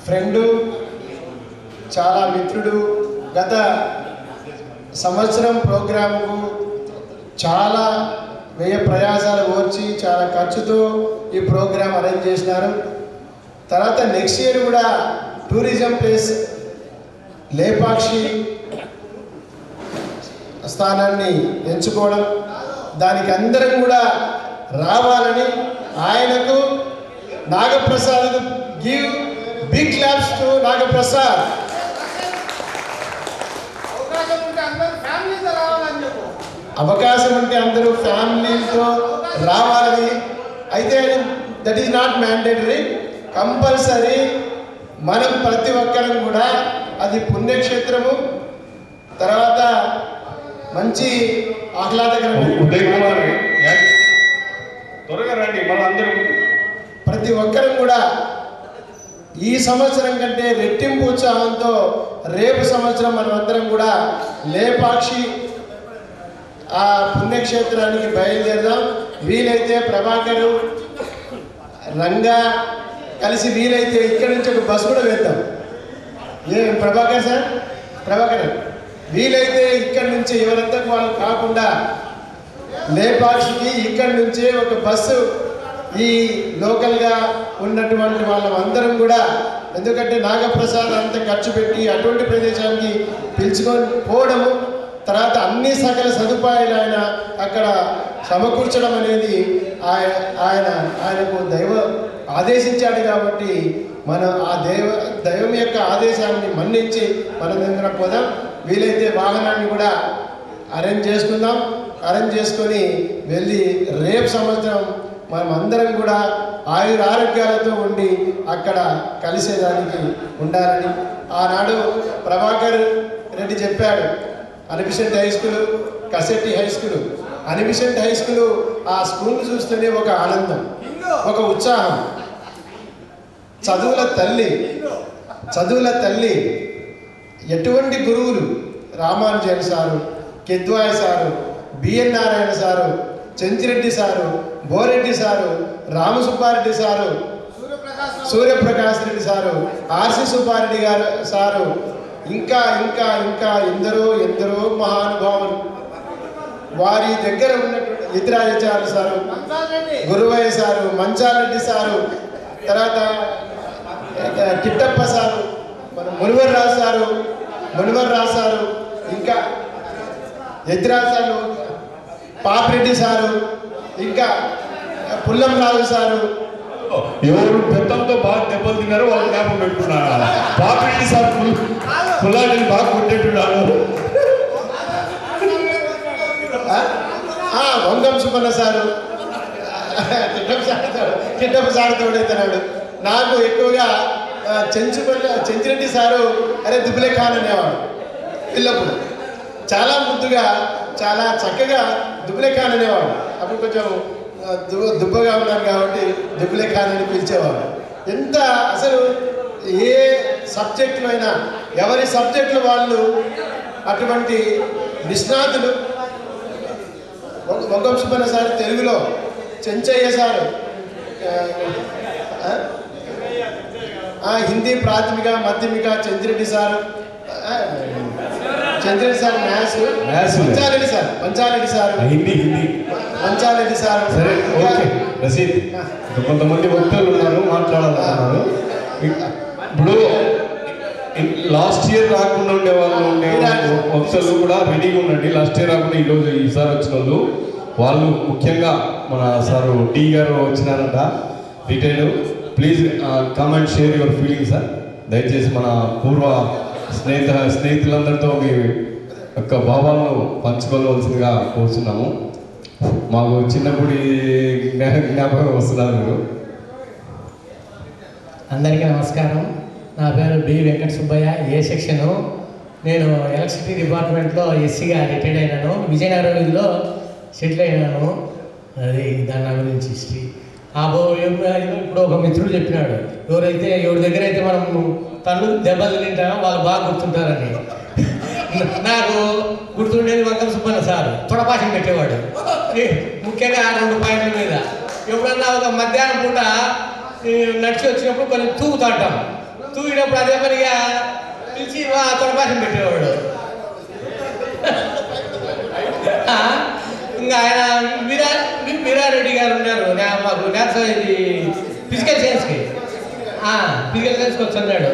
Friend, చాలా మిత్రుడు. గత సంవత్సరం ప్రోగ్రాముకు చాలా వ్యయ ప్రయాసాలు ఓర్చి చాలా ఖర్చుతో ఈ ప్రోగ్రాం అరేంజ్ చేసినారు. తర్వాత నెక్స్ట్ ఇయర్ కూడా టూరిజం ప్లేస్ లేపాక్షి స్థానాన్ని ఎంచుకోవడం, దానికి అందరం కూడా రావాలని ఆయనకు Nagaprasad give big claps to Nagaprasad. అవకాశం ఉంటే అందరూ ఫ్యామిలీతో రావాలని. అయితే that is not mandatory, compulsory మనం ప్రతి ఒక్కరం కూడా అది పుణ్యక్షేత్రము, తర్వాత మంచి ఆహ్లాదకరమైన త్వరగా రండి మనందరూ. ప్రతి ఒక్కరం కూడా ఈ సంవత్సరం కంటే రెట్టింపు ఉత్సాహంతో రేపు సంవత్సరం మనమందరం కూడా లేపాక్షి ఆ పుణ్యక్షేత్రానికి బయలుదేరదాం. వీలైతే ప్రభాకరు, రంగా కలిసి వీలైతే ఇక్కడి నుంచి ఒక బస్సు కూడా వేద్దాం. ఏం ప్రభాకర్ సార్, ప్రభాకర్ వీలైతే ఇక్కడి నుంచి ఎవరంతా వాళ్ళు కాకుండా లేపాక్షికి ఇక్కడి నుంచే ఒక బస్సు ఈ లోకల్గా ఉన్నటువంటి వాళ్ళందరం కూడా, ఎందుకంటే నాగప్రసాద్ అంత ఖర్చు పెట్టి అటువంటి ప్రదేశానికి పిలుచుకొని పోవడము, తర్వాత అన్ని సకల సదుపాయాలు ఆయన అక్కడ సమకూర్చడం అనేది ఆయనకు దైవం ఆదేశించాడు. కాబట్టి మనం ఆ దైవం యొక్క ఆదేశాన్ని మన్నించి మనం దగ్గర పోదాం. వీలైతే వాహనాన్ని కూడా అరేంజ్ చేసుకుందాం. అరేంజ్ చేసుకొని వెళ్ళి రేపు సంవత్సరం మనం అందరం కూడా ఆరోగ్యాలతో ఉండి అక్కడ కలిసేదానికి ఉండాలని ఆనాడు ప్రభాకర్ రెడ్డి చెప్పాడు. Annie Besant high school, Kasetti high school, Annie Besant high school, ఆ స్కూల్ చూస్తేనే ఒక ఆనందం, ఒక ఉత్సాహం. చదువుల తల్లి. ఎటువంటి గురువులు, Ramanujan sir, Kidwai sir, BN Narayana sir, Chenchireddy sir, Boreddy sir, Ramasubbareddy sir, Suryaprakash Reddy sir, RC Subbareddy garu sir, ఇంకా ఇంకా ఇంకా ఎందరో మహానుభావులు. వారి దగ్గర ఉన్నటువంటి ఇతరాచార్య sir, Guruvaiah sir, Manchareddy sir, తర్వాత కిట్టప్ప సారు, మన మునివర్ రాజు సారు, ఇంకా ఎద్రాజాలు పాపిరెడ్డి సారు, ఇంకా పుల్లం రాజు సారు. ఎవరు పెద్దంతో బాగా దెబ్బలు తిన్నారో వాళ్ళు జ్ఞాపకం పెట్టుకున్నారు. పాపిరెడ్డి సార్ పుల్లాడిని బాగా కొట్టేట్టున్నారు. వంగం సుబ్బన్న సారు, కిట్టప్ప సారు తోడైతున్నాడు. నాకు ఎక్కువగా చెంచిరెడ్డి సారు అరే దుబ్బులే ఖాన్ అనేవాడు పిల్లప్పుడు. చాలా ముద్దుగా చాలా చక్కగా దుబ్బులే ఖాన్ అనేవాడు. అప్పుడు కొంచెం దుబ్బగా ఉన్నాను కాబట్టి దుబ్బులే ఖాన్ అని పిలిచేవాడు. ఎంత అసలు ఏ సబ్జెక్టులో అయినా ఎవరి సబ్జెక్టులు వాళ్ళు అటువంటి నిష్ణాతులు. వంగం సుబ్బన్న సార్ తెలుగులో, చెంచయ్య సారు హిందీ ప్రాథమిక మాధ్యమిక, Chandreddy sir maths, Manchareddy sir Manchareddy sir. సరే ఓకే రసీద్, కొంతమంది వ్యక్తులు ఉన్నారు మాట్లాడాలన్నారు. ఇప్పుడు లాస్ట్ ఇయర్ రాకుండా ఉండే వాళ్ళు వ్యక్తులు కూడా రెడీగా ఉండండి. లాస్ట్ ఇయర్ రాకుండా ఈసారి వచ్చిన వాళ్ళు ముఖ్యంగా మన సార్ డి గారు వచ్చినారంట retired. Please come and share your feeling sir. దయచేసి మన పూర్వ స్నేహితులందరితో మీ యొక్క భావాలను పంచుకోవాల్సిందిగా కోరుతున్నాము. మాకు చిన్నప్పుడు జ్ఞాపకం వస్తున్నారు మీరు. అందరికీ నమస్కారం. నా పేరు బి వెంకట సుబ్బయ్య, ఏ సెక్షను. నేను ఎలక్ట్రిసిటీ డిపార్ట్మెంట్లో ఎస్సీగా రిటైర్డ్ అయినాను. విజయనగరం వీధిలో సెటిల్ అయినాను. అది దాని గురించి హిస్టరీ. ఇప్పుడు ఒక మిత్రుడు చెప్పినాడు, ఎవరి దగ్గర అయితే మనం తను దెబ్బలు తింటామో వాళ్ళు బాగా గుర్తుంటారని. నాకు గుర్తుండేది వంగం సుబ్బన్న సార్ తొడపాశం పెట్టేవాడు, ముఖ్యంగా 2 పాయింట్ల మీద. ఎప్పుడన్నా ఒక మధ్యాహ్నం పూట నడిచి వచ్చినప్పుడు కొంచెం తూగినప్పుడు అదే పనిగా పిలిచి తొడపాసం పెట్టేవాడు. ఇంకా ఆయన వీరారెడ్డి గారు ఉన్నారు మాకు ఇది ఫిజికల్ సైన్స్కి వచ్చాడు.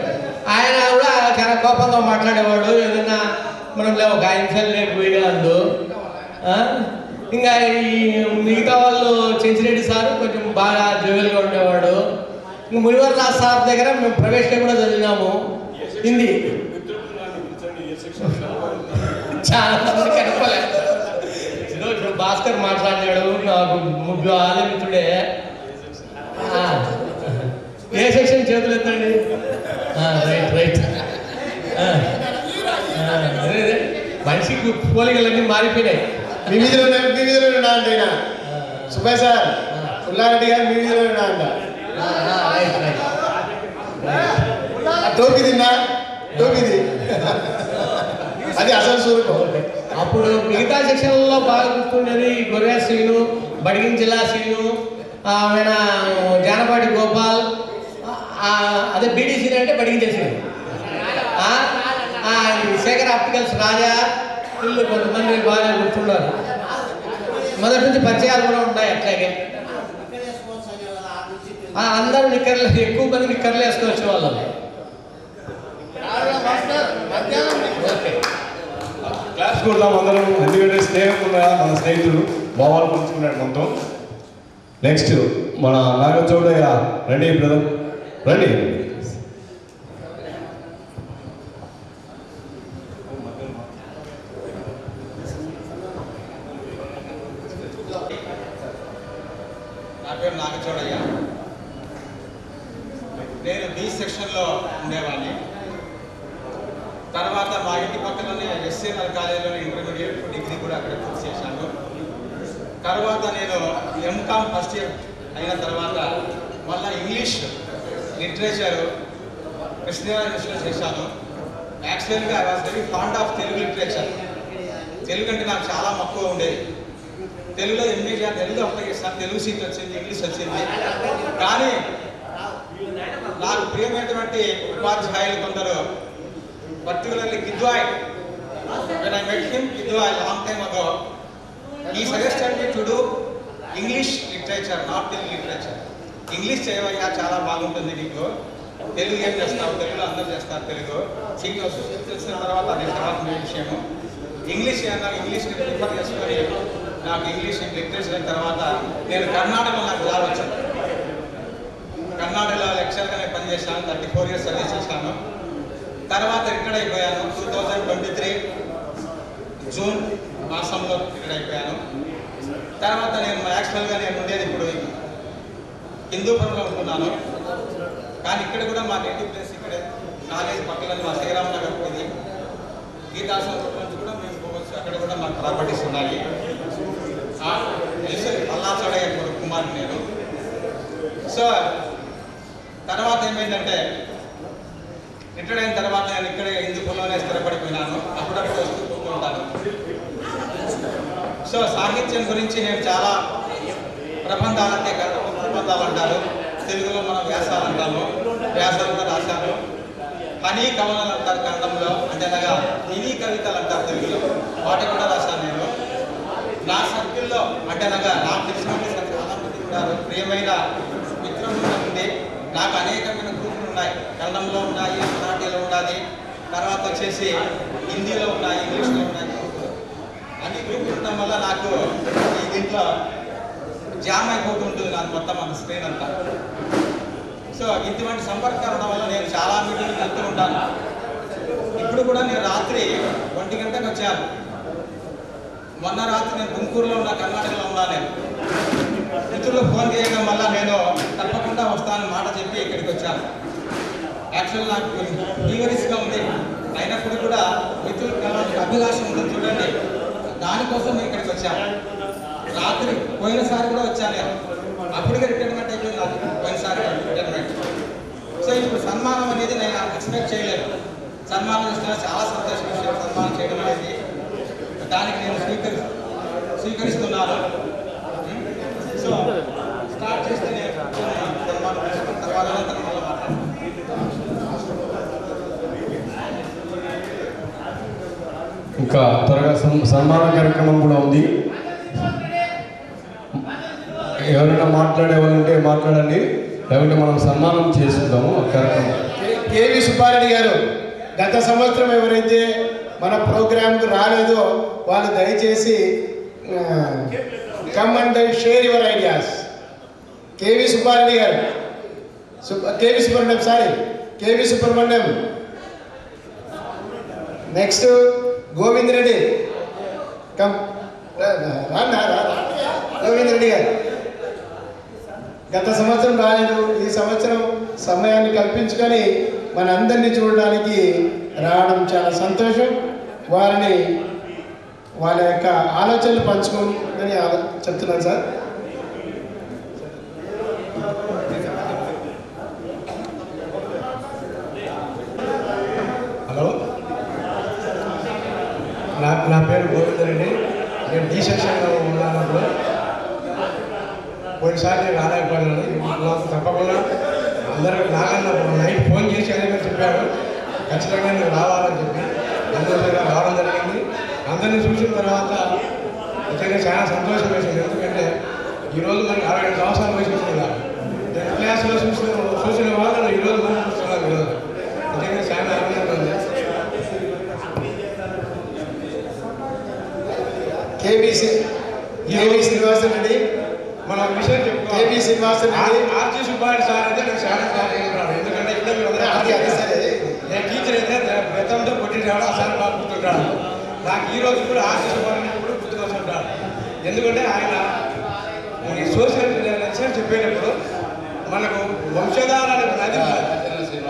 ఆయన కూడా చాలా కోపంగా మాట్లాడేవాడు. ఏదైనా మనం ఒక 5 నిమిషాలు లేట్ పోయేవాళ్ళు. ఇంకా ఈ మిగతా వాళ్ళు చెంచిరెడ్డి సార్ కొంచెం బాగా జోవెల్గా ఉండేవాడు. ఇంకా మునివర్రాజ్ సార్ దగ్గర మేము ప్రైవేట్లో కూడా చదివినాము హిందీ. చాలా మంది కనపలేదు. ఇప్పుడు భాస్కర్ మాట్లాడినాడు, నాకు ముగ్గురు ఆలమితుడే. ఏ సెక్షన్ చేతులు ఎత్తండి. రైట్ మనిషికి పోలికలన్నీ మారిపోయినాయి. మీ వీధిలో ఉన్నా అంటే సుభాయ్ సార్ పుల్లారెడ్డి గారు మీ వీధిలో ఉన్నా అంట. టోపీ అది అసలు సూర్యుడు. అప్పుడు మిగతా సెక్షన్లలో బాగా గుర్తుండేది గొర్రె శ్రీను, బడిగిన జిల్లా శ్రీను, ఆయన జానపాటి గోపాల్, అదే బీడీసీ అంటే బడిగిన శ్రీను, శేఖర్ ఆప్టికల్స్ రాజా, వీళ్ళు కొంతమంది బాగా గుర్తున్నారు. మొదటి నుంచి పరిచయాలు కూడా ఉంటాయి. అట్లాగే అందరూ నిక్కర్లు, ఎక్కువ మంది నిక్కర్లు వేసుకొని వచ్చేవాళ్ళు. క్లాస్ కొడదాం అందరం, ఎందుకంటే స్నేహం ఉన్న మన స్నేహితులు భావాలు పంచుకున్నాడు మొత్తం. నెక్స్ట్ మన నాగచౌడయ్య రండి బ్రదర్, రండి. నా పేరు నాగచౌడయ్య. నేను బి సెక్షన్లో ఉండేవాడిని. తర్వాత మా ఇంటి పక్కననే ఎస్సీఆర్ కాలేజీలో ఇంటర్మీడియట్ డిగ్రీ కూడా అక్కడ పూర్తి చేశాను. తర్వాత నేను ఎంకామ్ ఫస్ట్ ఇయర్ అయిన తర్వాత మళ్ళీ ఇంగ్లీష్ లిటరేచర్ కృష్ణదేవరాయ యూనివర్సిటీలో చేశాను. యాక్చువల్గా I was very fond of Telugu literature. Telugu అంటే నాకు చాలా మక్కువ ఉండేది. తెలుగులో ఎంఏ తెలుగు అప్లై చేశాను. తెలుగు సీట్ వచ్చింది, ఇంగ్లీష్ వచ్చింది. కానీ నాకు ప్రియమైనటువంటి ఉపాధ్యాయులు కొందరు, particularly Kidwai. When I met him, Kidwai, long time ago, he suggested me to do English literature, not Telugu literature. English చేయవయ్యా, చాలా బాగుంటుంది నీకు. తెలుగు ఏం చేస్తావు, తెలుగులో అందరూ చేస్తారు. తెలుగు సీట్ వచ్చిన తర్వాత అది తర్వాత మీ విషయము. ఇంగ్లీష్ ఇంగ్లీష్ని ప్రిఫర్ చేసుకొని నాకు ఇంగ్లీష్ లిటరేచర్ అయిన తర్వాత నేను కర్ణాటకలో నాకు జాబ్ వచ్చాను. కర్ణాటకలో లెక్చర్గానే పనిచేశాను. 34 years సర్వీస్ చేశాను. తర్వాత రిటైర్డ్ అయిపోయాను. 2023 జూన్ మాసంలో రిటైర్డ్ అయిపోయాను. తర్వాత నేను యాక్చువల్గా నేను ఉండేది ఇప్పుడు హిందూపురంలో ఉంటున్నాను. కానీ ఇక్కడ కూడా మా నేటివ్ ప్లేస్ ఇక్కడే, కాలేజ్ పక్కన మా శ్రీరామ్ నగర్ ఇది. గీతాశ్వరం నుంచి కూడా మేము పోవచ్చు. అక్కడ కూడా మాకు ప్రాపర్టీస్ ఉన్నాయి. పల్లాచోడయ్య కుమారుడు నేను. సో తర్వాత ఏమైందంటే రిటైర్డ్ అయిన తర్వాత నేను ఇక్కడే హిందూపురంలోనే స్థిరపడిపోయినాను. అప్పుడప్పుడు వస్తూ పోతుంటాను. సో సాహిత్యం గురించి నేను చాలా ప్రబంధాలు అంటారు, తెలుగులో మనం వ్యాసాలు అంటాము, వ్యాసాలు కూడా రాశాను. హనీ కవనాలు అంటారు కన్నడంలో, అంటే అనగా మినీ కవితలు అంటారు తెలుగులో, వాటి కూడా రాశాను నేను. నా సర్కిల్లో అంటే అనగా నాకు తెలిసినప్పుడు చాలా మంది ఉన్నారు, ప్రియమైన మిత్రులు ఉంది. నాకు అనేకమైన గ్రూపులు ఉన్నాయి. కన్నడంలో ఉన్నాయి, మరాఠీలో ఉన్నది, తర్వాత వచ్చేసి హిందీలో ఉన్నాయి, ఇంగ్లీష్లో ఉన్నాయి. అన్ని గ్రూపులు ఉండడం వల్ల నాకు ఈ దీంట్లో జామ్ అయిపోతుంటుంది నాకు మొత్తం మన స్క్రీన్ అంతా. సో ఇటువంటి సంపర్కాలు ఉండడం వల్ల నేను చాలా మీటింగ్లు వెళ్తూ ఉంటాను. ఇప్పుడు కూడా నేను రాత్రి 1 గంటకు వచ్చాను. మొన్న రాత్రి నేను గుంటూరులో ఉన్న, కర్ణాటకలో ఉన్నా. నేను మిత్రులు ఫోన్ చేయడం వల్ల నేను తప్పకుండా వస్తానని మాట చెప్పి ఇక్కడికి వచ్చాను. యాక్చువల్ నాకు ఫీవరిస్గా ఉంది, అయినప్పుడు కూడా మిత్రులు కలవడానికి అభిలాషం ఉంటుంది చూడండి, దానికోసం నేను ఇక్కడికి వచ్చాను. రాత్రి పోయినసారి కూడా వచ్చాను నేను, అప్పటికే రిటైర్మెంట్ అయిపోయింది నాకు పోయినసారి రిటైర్మెంట్. సో ఇప్పుడు సన్మానం అనేది నేను ఎక్స్పెక్ట్ చేయలేదు. సన్మానం చేస్తున్నా చాలా సంతోషం విషయం. సన్మానం చేయడం అనేది దానికి నేను స్వీకరిస్తున్నాను. సో స్టార్ట్ చేస్తే నేను సన్మానం తర్వాత మాట్లాడుతున్నాను. ఇంకా త్వరగా సన్మాన కార్యక్రమం కూడా ఉంది. ఎవరైనా మాట్లాడే వాళ్ళు ఉంటే మాట్లాడండి, లేకుంటే మనం సన్మానం చేసుకుందాము ఆ కార్యక్రమం. కేవి సుబ్బారెడ్డి గారు, గత సంవత్సరం ఎవరైతే మన ప్రోగ్రాంకు రాలేదో వాళ్ళు దయచేసి come and share your ideas. KV Subbareddy garu, KV Subrahmanyam. Next Govind Reddy, come Govind Reddy garu. గత సంవత్సరం రాలేదు, ఈ సంవత్సరం సమయాన్ని కల్పించుకొని మన అందరినీ చూడడానికి రావడం చాలా సంతోషం. వారిని వాళ్ళ యొక్క ఆలోచనలు పంచుకోని చెప్తున్నాను సార్. హలో, నా పేరు గోవిందరెడ్డి. నేను డి సెక్షన్లో ఉన్నప్పుడు పోయినసారి నేను రాలేకపోయినాను. నాకు తప్పకుండా అందరూ నాకన్నా నైట్ ఫోన్ చేసి అదే చెప్పారు, ఖచ్చితంగా నేను రావాలని చెప్పి అందులో రావడం జరిగింది. అందరినీ చూసిన తర్వాత నిజంగా చాలా సంతోషం వేసింది. ఎందుకంటే ఈరోజు మనకి 65 సంవత్సరాల వయసు వచ్చింది. 10th క్లాస్లో చూసిన వాళ్ళు ఈరోజు మనం చూస్తున్నాం. ఈరోజు నిజంగా చాలా ఆనందంగా ఉంది. కేవి శ్రీనివాసరెడ్డి, మన విషయం చెప్పుకోవాలి. KV Srinivasa Reddy, RG Subba Reddy sir అయితే నాకు చాలా బాగుంటున్నాడు. ఎందుకంటే ఇక్కడ నేను టీచర్ అయితే బెత్తంతో కొట్టింటాడు, ఆ సార్ బాగా గుర్తుంటాడు. నాకు ఈ రోజు కూడా ఆర్జీ సుబ్బారెడ్డి కూడా గుర్తుకొస్తుంటాడు. ఎందుకంటే ఆయన ఈ సోషల్ లెక్చర్ చెప్పేటప్పుడు మనకు వంశధార అనే నది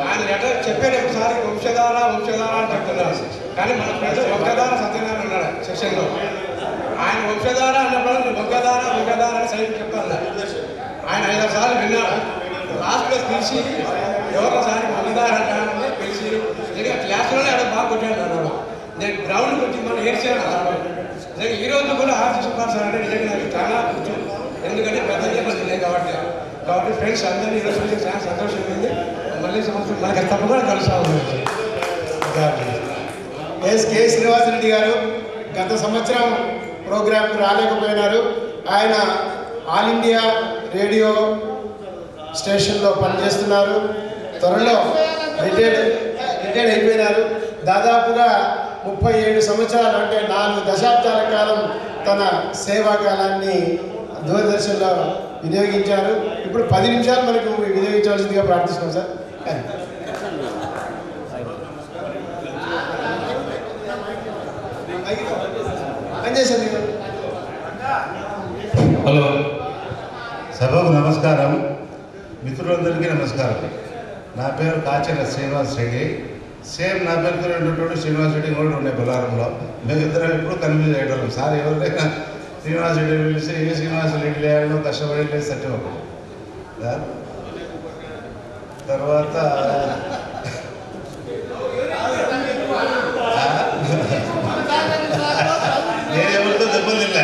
ఆయన లెటర్ చెప్పేటప్పుడు సార్ వంశధార అని చెప్తున్నారు. కానీ మన ప్రజలు వంశధార సత్యనారాయణ ఉన్నాడు సెక్షన్లో. ఆయన వంశధార అన్నప్పుడు వంశధార అని సైడ్ చెప్తాను. ఆయన 5 సార్లు విన్నాడు. లాస్ట్లో పిలిచి ఎవరోసారి వంశధార అంటే పిలిచి నిజంగా క్లాస్లోనే ఆడ బాగా కొట్టాడు అన్నాడు. నేను గ్రౌండ్ కొట్టి మనం ఏడ్చాను అన్నాడు. నిజంగా ఈ రోజు కూడా ఆర్జీ సుబ్బారెడ్డి సార్ అంటే నిజంగా నాకు చాలా కొంచెం, ఎందుకంటే పెద్ద చెప్పలేదు కాబట్టి ఫ్రెండ్స్ అందరినీ ఈరోజు చూసి చాలా సంతోషమైంది. మళ్ళీ సంవత్సరం మనకి తప్పకుండా కలుస్తా ఉంది. కె శ్రీనివాసరెడ్డి గారు గత సంవత్సరం ప్రోగ్రాంకు రాలేకపోయినారు. ఆయన ఆల్ ఇండియా రేడియో స్టేషన్లో పనిచేస్తున్నారు. త్వరలో రిటైర్డ్ అయిపోయినారు. దాదాపుగా 37 సంవత్సరాలు, అంటే 4 దశాబ్దాల కాలం తన సేవా కాలాన్ని దూరదర్శన్లో వినియోగించారు. ఇప్పుడు 10 నిమిషాలు మనకు వినియోగించవలసిందిగా ప్రార్థిస్తున్నాం సార్. హలో, సభకు నమస్కారం, మిత్రులందరికీ నమస్కారం. నా పేరు కాచెల శ్రీనివాస్ రెడ్డి. సేమ్ నా పేరుతో ఉన్నటువంటి శ్రీనివాస్ రెడ్డి కూడా ఉండే బొల్లారంలో. మేమిద్దరం ఎప్పుడు కన్ఫ్యూజ్ అయ్యేటోళ్ళం. సార్ ఎవరైనా శ్రీనివాస్ రెడ్డి పిలిస్తే ఏ శ్రీనివాస్ రెడ్డి లేదో కష్టపడి లేదు సత్యం. తర్వాత నేనెవరితో దెబ్బలు తినలే,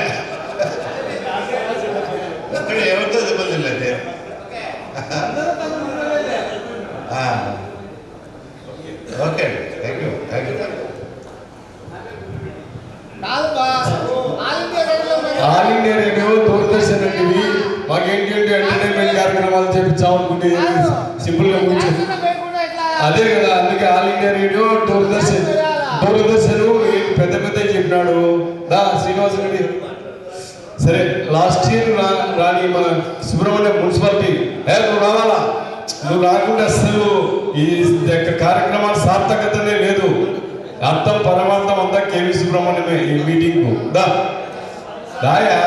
ఎవరితో దెబ్బలు తినలే. Okay, thank you. All India radio, Doordarshan TV మాకేంటి అంటే ఎంటర్టైన్మెంట్ కార్యక్రమాలు చేపించామనుకుంటే సింపుల్గా కూర్చొని అదే కదా. అందుకే ఆల్ ఇండియా రేడియో, దూరదర్శన్ పెద్ద చెప్పినాడు దా శ్రీనివాస రెడ్డి. సరే, లాస్ట్ ఇయర్ రాని మన సుబ్రహ్మణ్యం మున్సిపాలిటీ నువ్వు రావాలా, నువ్వు రాకుండా అసలు ఈ కార్యక్రమాల సార్థకతనే లేదు. అర్థం పరమార్థం అంతా కేవీ సుబ్రహ్మణ్యమే. ఈ మీటింగ్కు దాయా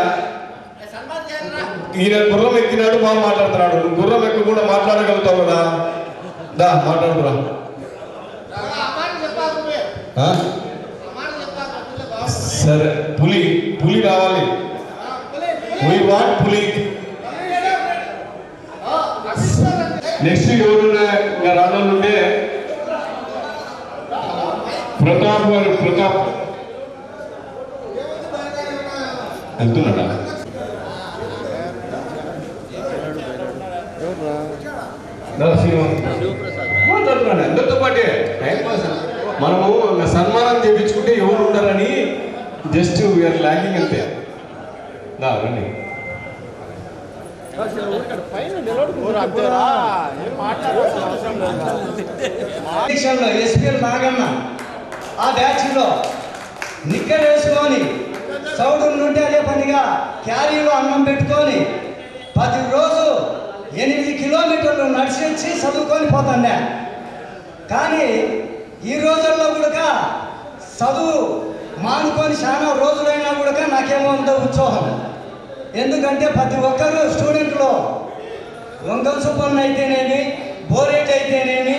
ఈయన గుర్రం ఎక్కినాడు, బాగా మాట్లాడుతున్నాడు. నువ్వు గుర్రం ఎక్కి కూడా మాట్లాడగలుగుతావు కదా, దా మాట్లాడుతురా. సరే, పులి రావాలి. We want పులి. నెక్స్ట్ ఎవరున్నా రాళ్ళ నుండే ప్రతాప్ గారు. ప్రతాప్ వెళ్తున్నాడా? మాట్లాడుతున్నాడు అందరితో పాటే. మనము సన్మానం చేయించుకుంటే ఎవరు ఉండరని జస్ట్ వీఆర్ ల్యాకింగ్ అంతే. రండి. ఎస్పీఎల్ నాగన్న ఆ బ్యాచ్లో నిక్కర్ వేసుకొని సౌడు నుండి అదే పనిగా క్యారీలో అన్నం పెట్టుకొని ప్రతిరోజు 8 కిలోమీటర్లు నడిచి చదువుకొని పోతాను. కానీ ఈ రోజుల్లో కూడా చదువు మానుకొని చాలా రోజులైనా కూడా నాకేమో అంత ఉత్సాహం. ఎందుకంటే ప్రతి ఒక్కరు స్టూడెంట్లో వంగం సుబ్బన్న అయితేనేమి, బోరేట్ అయితేనేమి,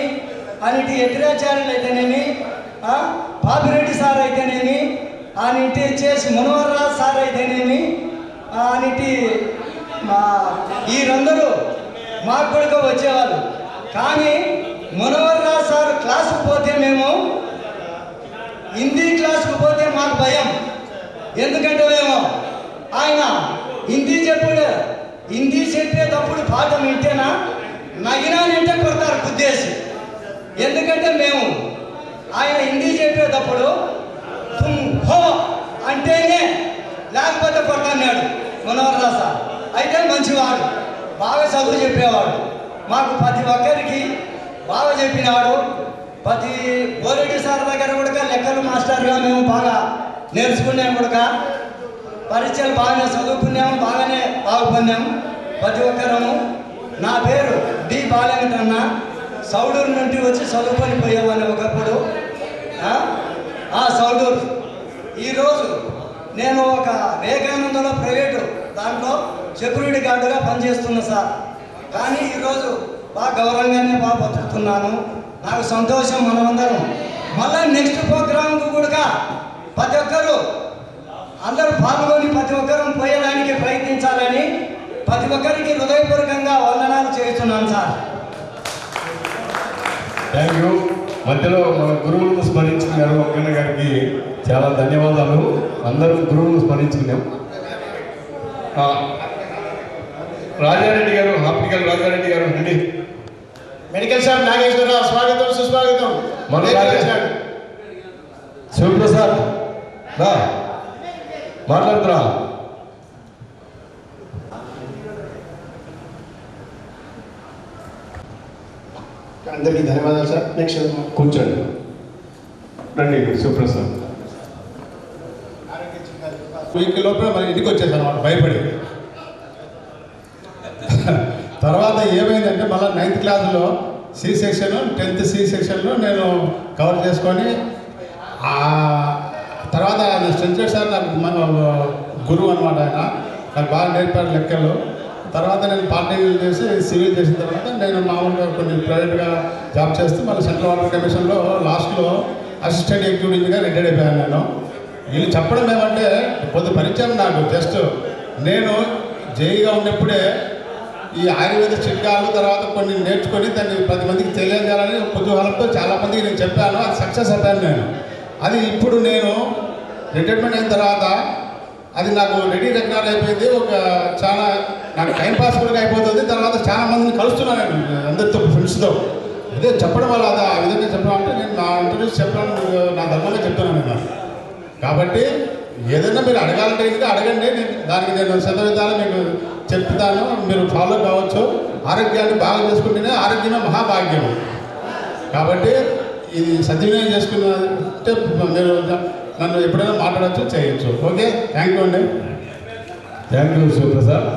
అన్నిటి ఎదురాచార్యులు అయితేనేమి, పాపిరెడ్డి సార్ అయితేనేమి, అన్నిటి వచ్చేసి మనోహర్రాజ్ సార్ అయితేనేమి, అన్నిటి వీరందరూ మాకు కూడా వచ్చేవాళ్ళు. కానీ మనోహర్రాజ్ సార్ క్లాసుకు పోతే మేము హిందీ క్లాసుకు పోతే మాకు భయం. ఎందుకంటే మేము ఆయన హిందీ చెప్పేటప్పుడు పాఠం వింటేనా నగినానంటే కొడతారు గుద్దేసి. ఎందుకంటే మేము ఆయన హిందీ చెప్పేటప్పుడు తుమ్ హో అంటేనే, లేకపోతే కొడతాన్నాడు మనోహర్రాజ్ సార్. అయితే మంచివాడు, బాగా చదువు చెప్పేవాడు, మాకు ప్రతి ఒక్కరికి బాగా చెప్పినాడు. ప్రతి బోరెడ్డి సార్ దగ్గర కూడా లెక్కలు మాస్టర్గా మేము బాగా నేర్చుకున్నాము, కూడా పరీక్షలు బాగానే చదువుకున్నాము, బాగానే బాగుపడినాము ప్రతి ఒక్కరము. నా పేరు డి బాలెంకటన్న. సౌడూరు నుండి వచ్చి చదువుకొని పోయేవాడిని ఒకప్పుడు. సౌడూరు ఈరోజు నేను ఒక వివేకానందలో ప్రైవేటు దాంట్లో సెక్యూరిటీ గార్డుగా పనిచేస్తున్నా సార్. కానీ ఈరోజు బాగా గౌరవంగానే బాగా బతుకుతున్నాను. నాకు సంతోషం. మనమందరం మళ్ళీ నెక్స్ట్ ప్రోగ్రాంకు కూడా ప్రతి ఒక్కరూ అందరూ పాల్గొని ప్రతి ఒక్కరూ పోయేదానికి ప్రయత్నించాలని ప్రతి ఒక్కరికి హృదయపూర్వకంగా వందనాలు చేస్తున్నాను సార్. Thank you. మధ్యలో మన గురువులను స్మరించుకున్నారు. వెంకన్న గారికి చాలా ధన్యవాదాలు. అందరూ గురువులను స్మరించుకున్నాం. రాజారెడ్డి గారు, హాస్పిటల్ రాజారెడ్డి గారు అండి. మెడికల్ షాప్ నాగేశ్వరరావు, స్వాగతం సుస్వాగతం. మన శివప్రసాద్ రా మాట్లాడుతురా. అందరికీ ధన్యవాదాలు సార్. నెక్స్ట్ కూర్చోండి. రండి శివప్రసాద్. వీక్ లోపల మరి ఇంటికి వచ్చేసాను అన్నమాట భయపడి. తర్వాత ఏమైందంటే మళ్ళీ 9th క్లాస్లో సి సెక్షన్, 10th సి సెక్షన్లో నేను కవర్ చేసుకొని తర్వాత స్ట్రెంచర్ సార్ నాకు మన గురువు అనమాట. ఆయన నాకు బాగా నేర్పారు లెక్కలు. తర్వాత నేను పార్ట్ టైం చేసి సివిల్ చేసిన తర్వాత నేను మామూలుగా కొన్ని ప్రైవేట్గా జాబ్ చేస్తూ మళ్ళీ సెంట్రల్ వాటర్ కమిషన్లో లాస్ట్లో అసిస్టెంట్ ఎగ్జిక్యూటివ్ ఇంజనీర్గా రిటైర్డ్ అయిపోయాను నేను. వీళ్ళు చెప్పడం ఏమంటే కొద్ది పరిచయం నాకు. జస్ట్ నేను జైగా ఉన్నప్పుడే ఈ ఆయుర్వేద చిట్కాలు తర్వాత కొన్ని నేర్చుకొని దాన్ని 10 మందికి తెలియజేయాలని కుతూహలంతో చాలామందికి నేను చెప్పాను. అది సక్సెస్ అయ్యాను నేను. అది ఇప్పుడు నేను రిటైర్మెంట్ అయిన తర్వాత అది నాకు రెడీ రెగ్యులర్ అయిపోయింది. ఒక చాలా నాకు టైంపాస్ కూడా అయిపోతుంది. తర్వాత చాలా మందిని కలుస్తున్నాను నేను అందరితో, ఫ్రెండ్స్తో. ఇదే చెప్పడం వల్ల అది ఆ విధంగా చెప్పడం అంటే నేను నా ఇంటర్వ్యూస్ చెప్పడం నా ధర్మంగా చెప్తున్నాను నేను. కాబట్టి ఏదైనా మీరు అడగాలంటే ఇంకా అడగండి. దానికి నేను శతవిధాలు మీకు చెప్తాను. మీరు ఫాలో కావచ్చు. ఆరోగ్యాన్ని బాగా చేసుకుంటేనే ఆరోగ్యమే మహాభాగ్యం. కాబట్టి ఇది సద్వినియోగం చేసుకున్నట్టే మీరు నన్ను ఎప్పుడైనా మాట్లాడచ్చు, చేయొచ్చు. ఓకే, థ్యాంక్ యూ అండి. Thank you Shivaprasad.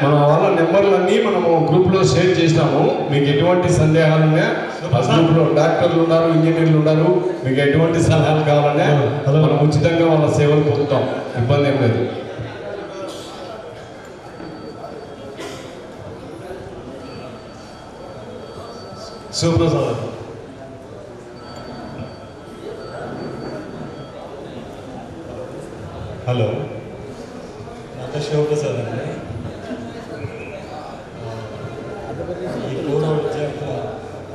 మన వాళ్ళ నెంబర్లన్నీ మనము గ్రూప్లో షేర్ చేసినాము. మీకు ఎటువంటి సందేహాలు ఉన్నాయా ఆ గ్రూప్లో డాక్టర్లు ఉన్నారు, ఇంజనీర్లు ఉన్నారు. మీకు ఎటువంటి సలహాలు కావాలన్నా మనం ఉచితంగా వాళ్ళ సేవలు పొందుతాం. ఇబ్బంది ఏం లేదు. శివప్రసాద్ హలో, నా పేరు శివప్రసాద్ అండి. ఈ పూర్వ విద్యార్థుల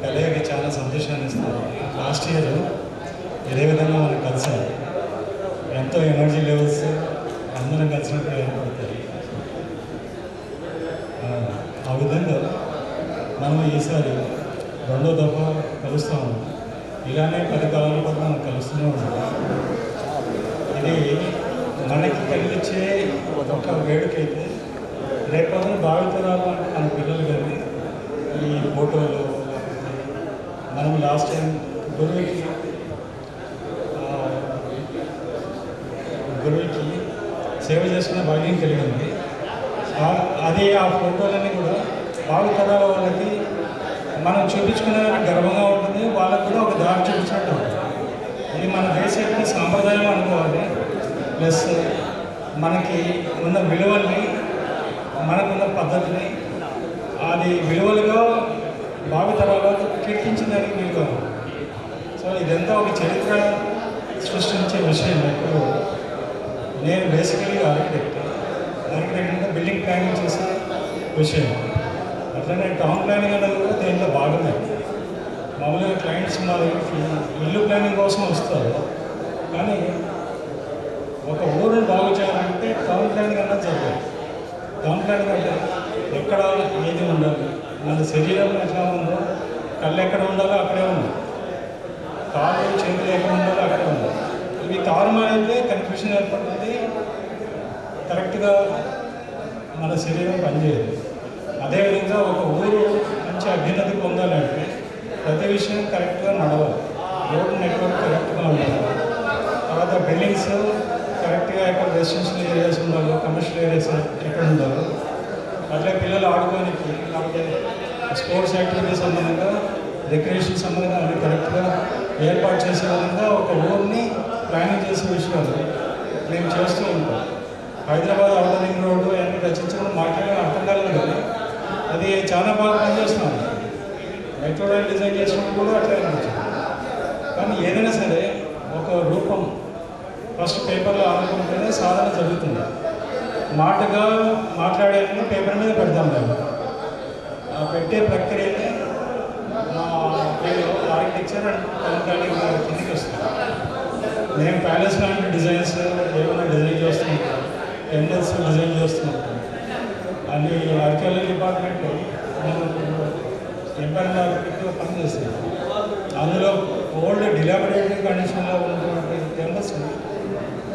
కలయిక చాలా సంతోషాన్ని ఇస్తుంది. లాస్ట్ ఇయర్ ఇదే విధంగా మనం కలిసాం. ఎంతో ఎనర్జీ లెవెల్స్ అందరం కలిసినప్పుడు ఏర్పడతాయి. ఆ విధంగా మనం ఈసారి 2వ దఫా కలుస్తాము. ఇలానే 10 కాలాల పాటు మనం కలుస్తూనే ఉంటాం. ఇది కలిగించే ఒక వేడుకైతే రేపొద్దున భావితరాలు అంటే మన పిల్లలు కానీ ఈ ఫోటోలు మనం లాస్ట్ టైం గురువుకి సేవ చేసుకునే భాగ్యం కలిగింది. అది ఆ ఫోటోలన్నీ కూడా భావితరాల వాళ్ళకి మనం చూపించుకునే గర్వంగా ఉంటుంది, వాళ్ళకు కూడా ఒక దారి చూపించినట్టు ఉంటుంది. ఇది మన దేశ యొక్క సాంప్రదాయం అనుకోవాలి. ప్లస్ మనకి ఉన్న విలువల్ని, మనకున్న పద్ధతిని అది విలువలుగా భావితరాలకు కీర్తించడానికి వీలుగా ఉంది. సో ఇదంతా ఒక చరిత్ర సృష్టించే విషయం. ఎప్పుడు నేను బేసికలీ ఆర్కిటెక్ట్ అంటే బిల్డింగ్ ప్లానింగ్ చేసే విషయం. అట్లనే టౌన్ ప్లానింగ్ అనేది కూడా దీంట్లో భాగమే. మామూలుగా క్లయింట్స్ మా దగ్గరికి ఇల్లు ప్లానింగ్ కోసం వస్తారు, కానీ ఒక ఊరుని బాగు చేయాలంటే టౌన్ ప్లానింగ్ అన్నది జరగాలి. టౌన్ ప్లానింగ్ అంటే ఎక్కడ ఏది ఉండాలి, మన శరీరం ఎట్లా ఉందో, కళ్ళు ఎక్కడ ఉండాలో అక్కడే ఉంది, కాళ్ళు చేతులు ఎక్కడ ఉండాలో అక్కడే ఉంది. ఇవి తారుమారైతే కన్ఫ్యూషన్ ఏర్పడుతుంది, కరెక్ట్గా మన శరీరం పనిచేయదు. అదేవిధంగా ఒక ఊరు మంచి అభ్యున్నతి పొందాలంటే ప్రతి విషయం కరెక్ట్గా నడవాలి, రోడ్ నెట్వర్క్ కరెక్ట్గా ఉండాలి, తర్వాత బిల్డింగ్స్ కరెక్ట్గా ఎక్కడ రెసిడెన్షియల్ ఏరియాస్ ఉండాలో, కమర్షియల్ ఏరియాస్ ఎక్కడ ఉండాలో, అట్లా పిల్లలు ఆడుకోనికి లేకపోతే స్పోర్ట్స్ యాక్టివిటీస్ సంబంధంగా, రిక్రియేషన్ సంబంధంగా అన్ని కరెక్ట్గా ఏర్పాటు చేసే విధంగా ఒక ఊరిని ప్లానింగ్ చేసే విషయాలు మేము చేస్తూ ఉంటాం. హైదరాబాద్ ఔటర్ రింగ్ రోడ్డు అన్ని రచించడం మాట్లాడే అర్థం కాలేదు, కానీ అది చాలా బాగా పనిచేస్తున్నాం. మెట్రో రైల్ డిజైన్ చేసినప్పుడు కూడా అట్లా అనిపించింది. కానీ ఏదైనా సరే ఒక రూపం ఫస్ట్ పేపర్లో అనుకుంటేనే సాధన జరుగుతుంది. మాటగా మాట్లాడేది పేపర్ మీద పెడతాం. మేము పెట్టే ప్రక్రియనే మా పేరు ఆర్కిటెక్చర్ అండ్ టౌన్ ప్లానింగ్ కిందకి వస్తుంది. మేము ప్యాలెస్ లాంటి డిజైన్స్ ఏమైనా డిజైన్ చేస్తుంటాం, టెంపుల్స్ డిజైన్ చేస్తుంటాం. అన్ని ఆర్కియాలజీ డిపార్ట్మెంట్లో మేము ఎంపైర్ ఆర్కిటెక్ట్గా పనిచేస్తాం. అందులో ఓల్డ్ డిలాబరేటరీ కండిషన్లో ఉన్నటువంటి టెంపుల్స్ని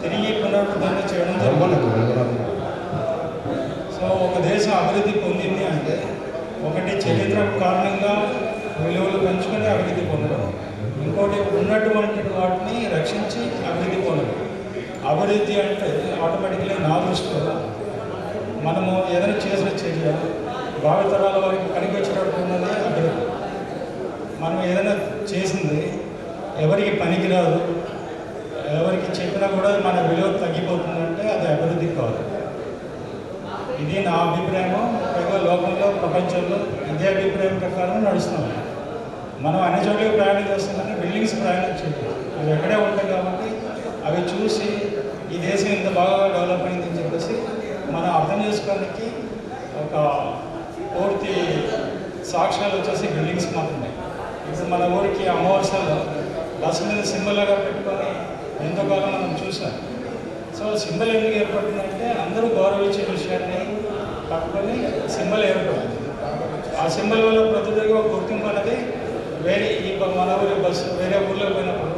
తిరిగి పునరుద్ధరణ చేయడం జరుగుతుంది. సో ఒక దేశం అభివృద్ధి పొందింది అంటే ఒకటి చరిత్ర కారణంగా విలువలు పెంచుకొని అభివృద్ధి పొందడం, ఇంకోటి ఉన్నటువంటి వాటిని రక్షించి అభివృద్ధి పొందడం. అభివృద్ధి అంటే ఆటోమేటిక్లీ నా దృష్టిలో మనము ఏదైనా చేసిన చర్య భావితరాల వారికి పనికొచ్చినట్టు ఉన్నది అభివృద్ధి. మనం ఏదైనా చేసింది ఎవరికి పనికిరాదు, ఎవరికి చెప్పినా కూడా మన విలువ తగ్గిపోతుందంటే అది అభివృద్ధి కాదు. ఇది నా అభిప్రాయం. పైగా లోకంలో, ప్రపంచంలో ఇదే అభిప్రాయం ప్రకారం నడుస్తున్నాం. మనం అన్ని చోట్లకి ప్రయాణం చేస్తున్నామని బిల్డింగ్స్ ప్రయాణం చేయలేదు, అవి ఎక్కడే ఉంటాయి. కాబట్టి అవి చూసి ఈ దేశం ఇంత బాగా డెవలప్ అయిందని చెప్పేసి మనం అర్థం చేసుకోవడానికి ఒక పూర్తి సాక్ష్యాలు వచ్చేసి బిల్డింగ్స్ మాత్రమే. ఇప్పుడు మన ఊరికి అమావాస్యలో బస్సు మీద సింబల్గా పెట్టుకొని ఎంతోకాలం మనం చూసాం. సో సింబల్ ఎందుకు ఏర్పడుతుందంటే అందరూ గౌరవించే విషయాన్ని పట్టుకొని సింబల్ ఏర్పడుతుంది. ఆ సింబల్ వల్ల ప్రతిదీ ఒక గుర్తింపు అనేది వేరే మన ఊరి బస్సు వేరే ఊళ్ళో పోయినప్పుడు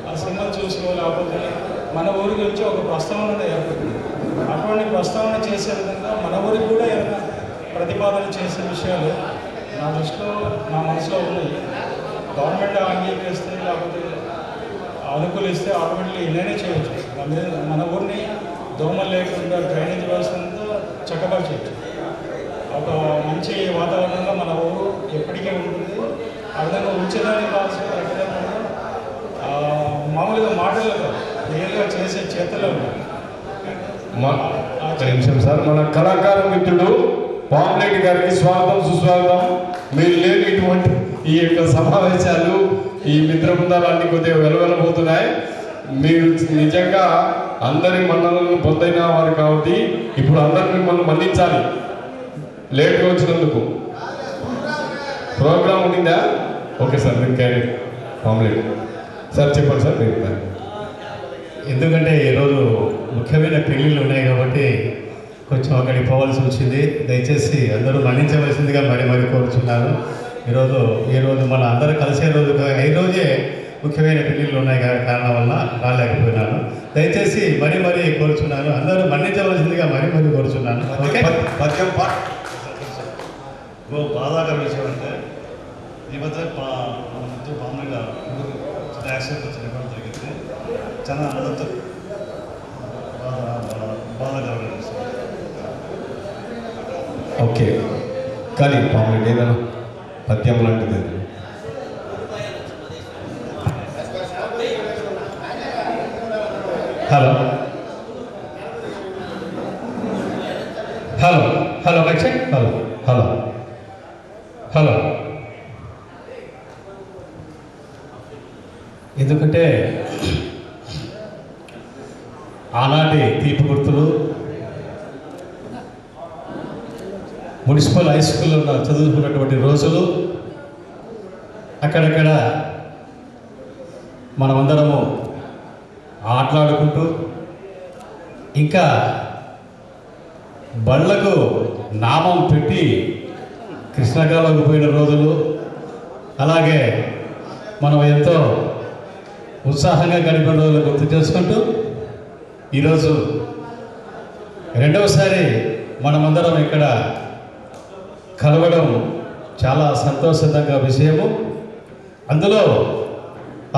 ఆ సింబల్ చూసి లేకపోతే మన ఊరి గురించి ఒక ప్రస్తావన అనేది ఏర్పడుతుంది. అటువంటి ప్రస్తావన చేసే విధంగా మన ఊరికి కూడా ఏదైనా ప్రతిపాదన చేసే విషయాలు నా దృష్టిలో నా మనసులో ఉన్నాయి. గవర్నమెంట్ అంగీకరిస్తే లేకపోతే అనుకూలిస్తే ఆటోమేటిక్లీ ఇలానే చేయవచ్చు. మన ఊరిని దోమలు లేకుండా డ్రైనేజ్ వ్యవస్థతో చక్కపరిచేయచ్చు. ఒక మంచి వాతావరణంలో మన ఊరు ఎప్పటికీ ఉంటుంది. ఆ విధంగా ఉంచడానికి కావాల్సిన ప్రక్రియ మామూలుగా మాటలు కాదు, రియల్గా చేసే చేతల్లో ఉంటుంది. నిమిషం సార్, మన కళాకార మిత్రుడు పాంప్లెట్ గారికి స్వాగతం, సుస్వాగతం. మీరు లేని ఇటువంటి ఈ యొక్క సమావేశాలు, ఈ మిత్ర బృందాలు అన్ని కొద్దిగా వెలవెలబోతున్నాయి. మీరు నిజంగా అందరి మన్ననలను పొందిన వారు కాబట్టి ఇప్పుడు అందరు మిమ్మల్ని మన్నించాలి లేట్గా వచ్చినందుకు. ప్రోగ్రామ్ ఉండిందా? ఓకే సార్, మీరు క్యారీ పాంప్లెట్ సార్ చెప్పండి సార్. మీరు ఎందుకంటే ఈరోజు ముఖ్యమైన పెళ్ళిళ్ళు ఉన్నాయి కాబట్టి కొంచెం అక్కడికి పోవాల్సి వచ్చింది. దయచేసి అందరూ మన్నించవలసిందిగా మరి కోరుచున్నాను. ఈరోజు మన అందరూ కలిసే రోజు, ఈ రోజే ముఖ్యమైన పెళ్ళిళ్ళు ఉన్నాయి కారణం వల్ల రాలేకపోయినాను. దయచేసి మరీ మరీ కోరుచున్నాను, అందరూ మన్నించవలసిందిగా మరీ మరీ కోరుచున్నాను. ఓకే, పద్యం పాట బాధాకర విషయం అంటే ఈ మధ్య మన మధ్య మామూలుగా యాక్సిడెంట్ చనిపోవడం జరిగింది. చాలా అందరితో బాధాకరమైన విషయం. ఓకే, కానీ పాములు ఏదైనా పద్యం లాంటిది. Hello hello hello check hello hello hello. ఎందుకంటే ఆనాటి తీపి గుర్తులు మున్సిపల్ హై స్కూల్లో చదువుకున్నటువంటి రోజులు అక్కడక్కడ మనమందరము ఆటలాడుకుంటూ ఇంకా బళ్ళకు నామం పెట్టి కృష్ణకాలకు పోయిన రోజులు, అలాగే మనం ఎంతో ఉత్సాహంగా గడిపిన రోజులు గుర్తు చేసుకుంటూ ఈరోజు రెండవసారి మనమందరం ఇక్కడ కలవడం చాలా సంతోషంగా విషయము. అందులో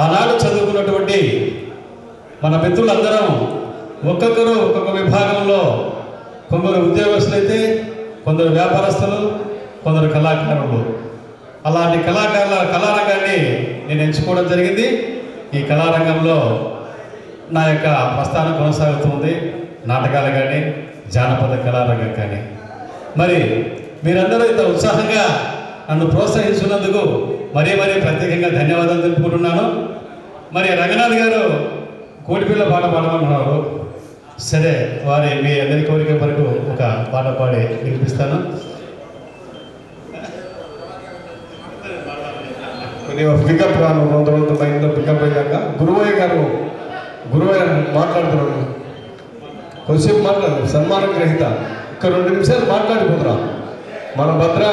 ఆనాడు చదువుకున్నటువంటి మన మిత్రులందరం ఒక్కొక్కరు ఒక్కొక్క విభాగంలో, కొందరు ఉద్యోగస్తులైతే, కొందరు వ్యాపారస్తులు, కొందరు కళాకారులు. అలాంటి కళారంగాన్ని నేను ఎంచుకోవడం జరిగింది. ఈ కళారంగంలో నా యొక్క ప్రస్థానం కొనసాగుతుంది. నాటకాలు కానీ, జానపద కళారంగం కానీ. మరి మీరందరూ ఇంత ఉత్సాహంగా నన్ను ప్రోత్సహించినందుకు మరీ ప్రత్యేకంగా ధన్యవాదాలు తెలుపుకుంటున్నాను. మరి రంగనాథ్ గారు కోడిపిల్ల పాట పాడమన్నారు. సరే, వారి మీ అందరి కోరిక వరకు ఒక పాట పాడి వినిపిస్తాను. పికప్ రాను రోజు మైండ్లో పికప్ అయ్యాక గురువయ్య మాట్లాడుతున్నాడు. కొద్దిసేపు మాట్లాడు. సన్మాన గ్రహీత ఒక 2 నిమిషాలు మాట్లాడిపోతున్నా. మన భద్ర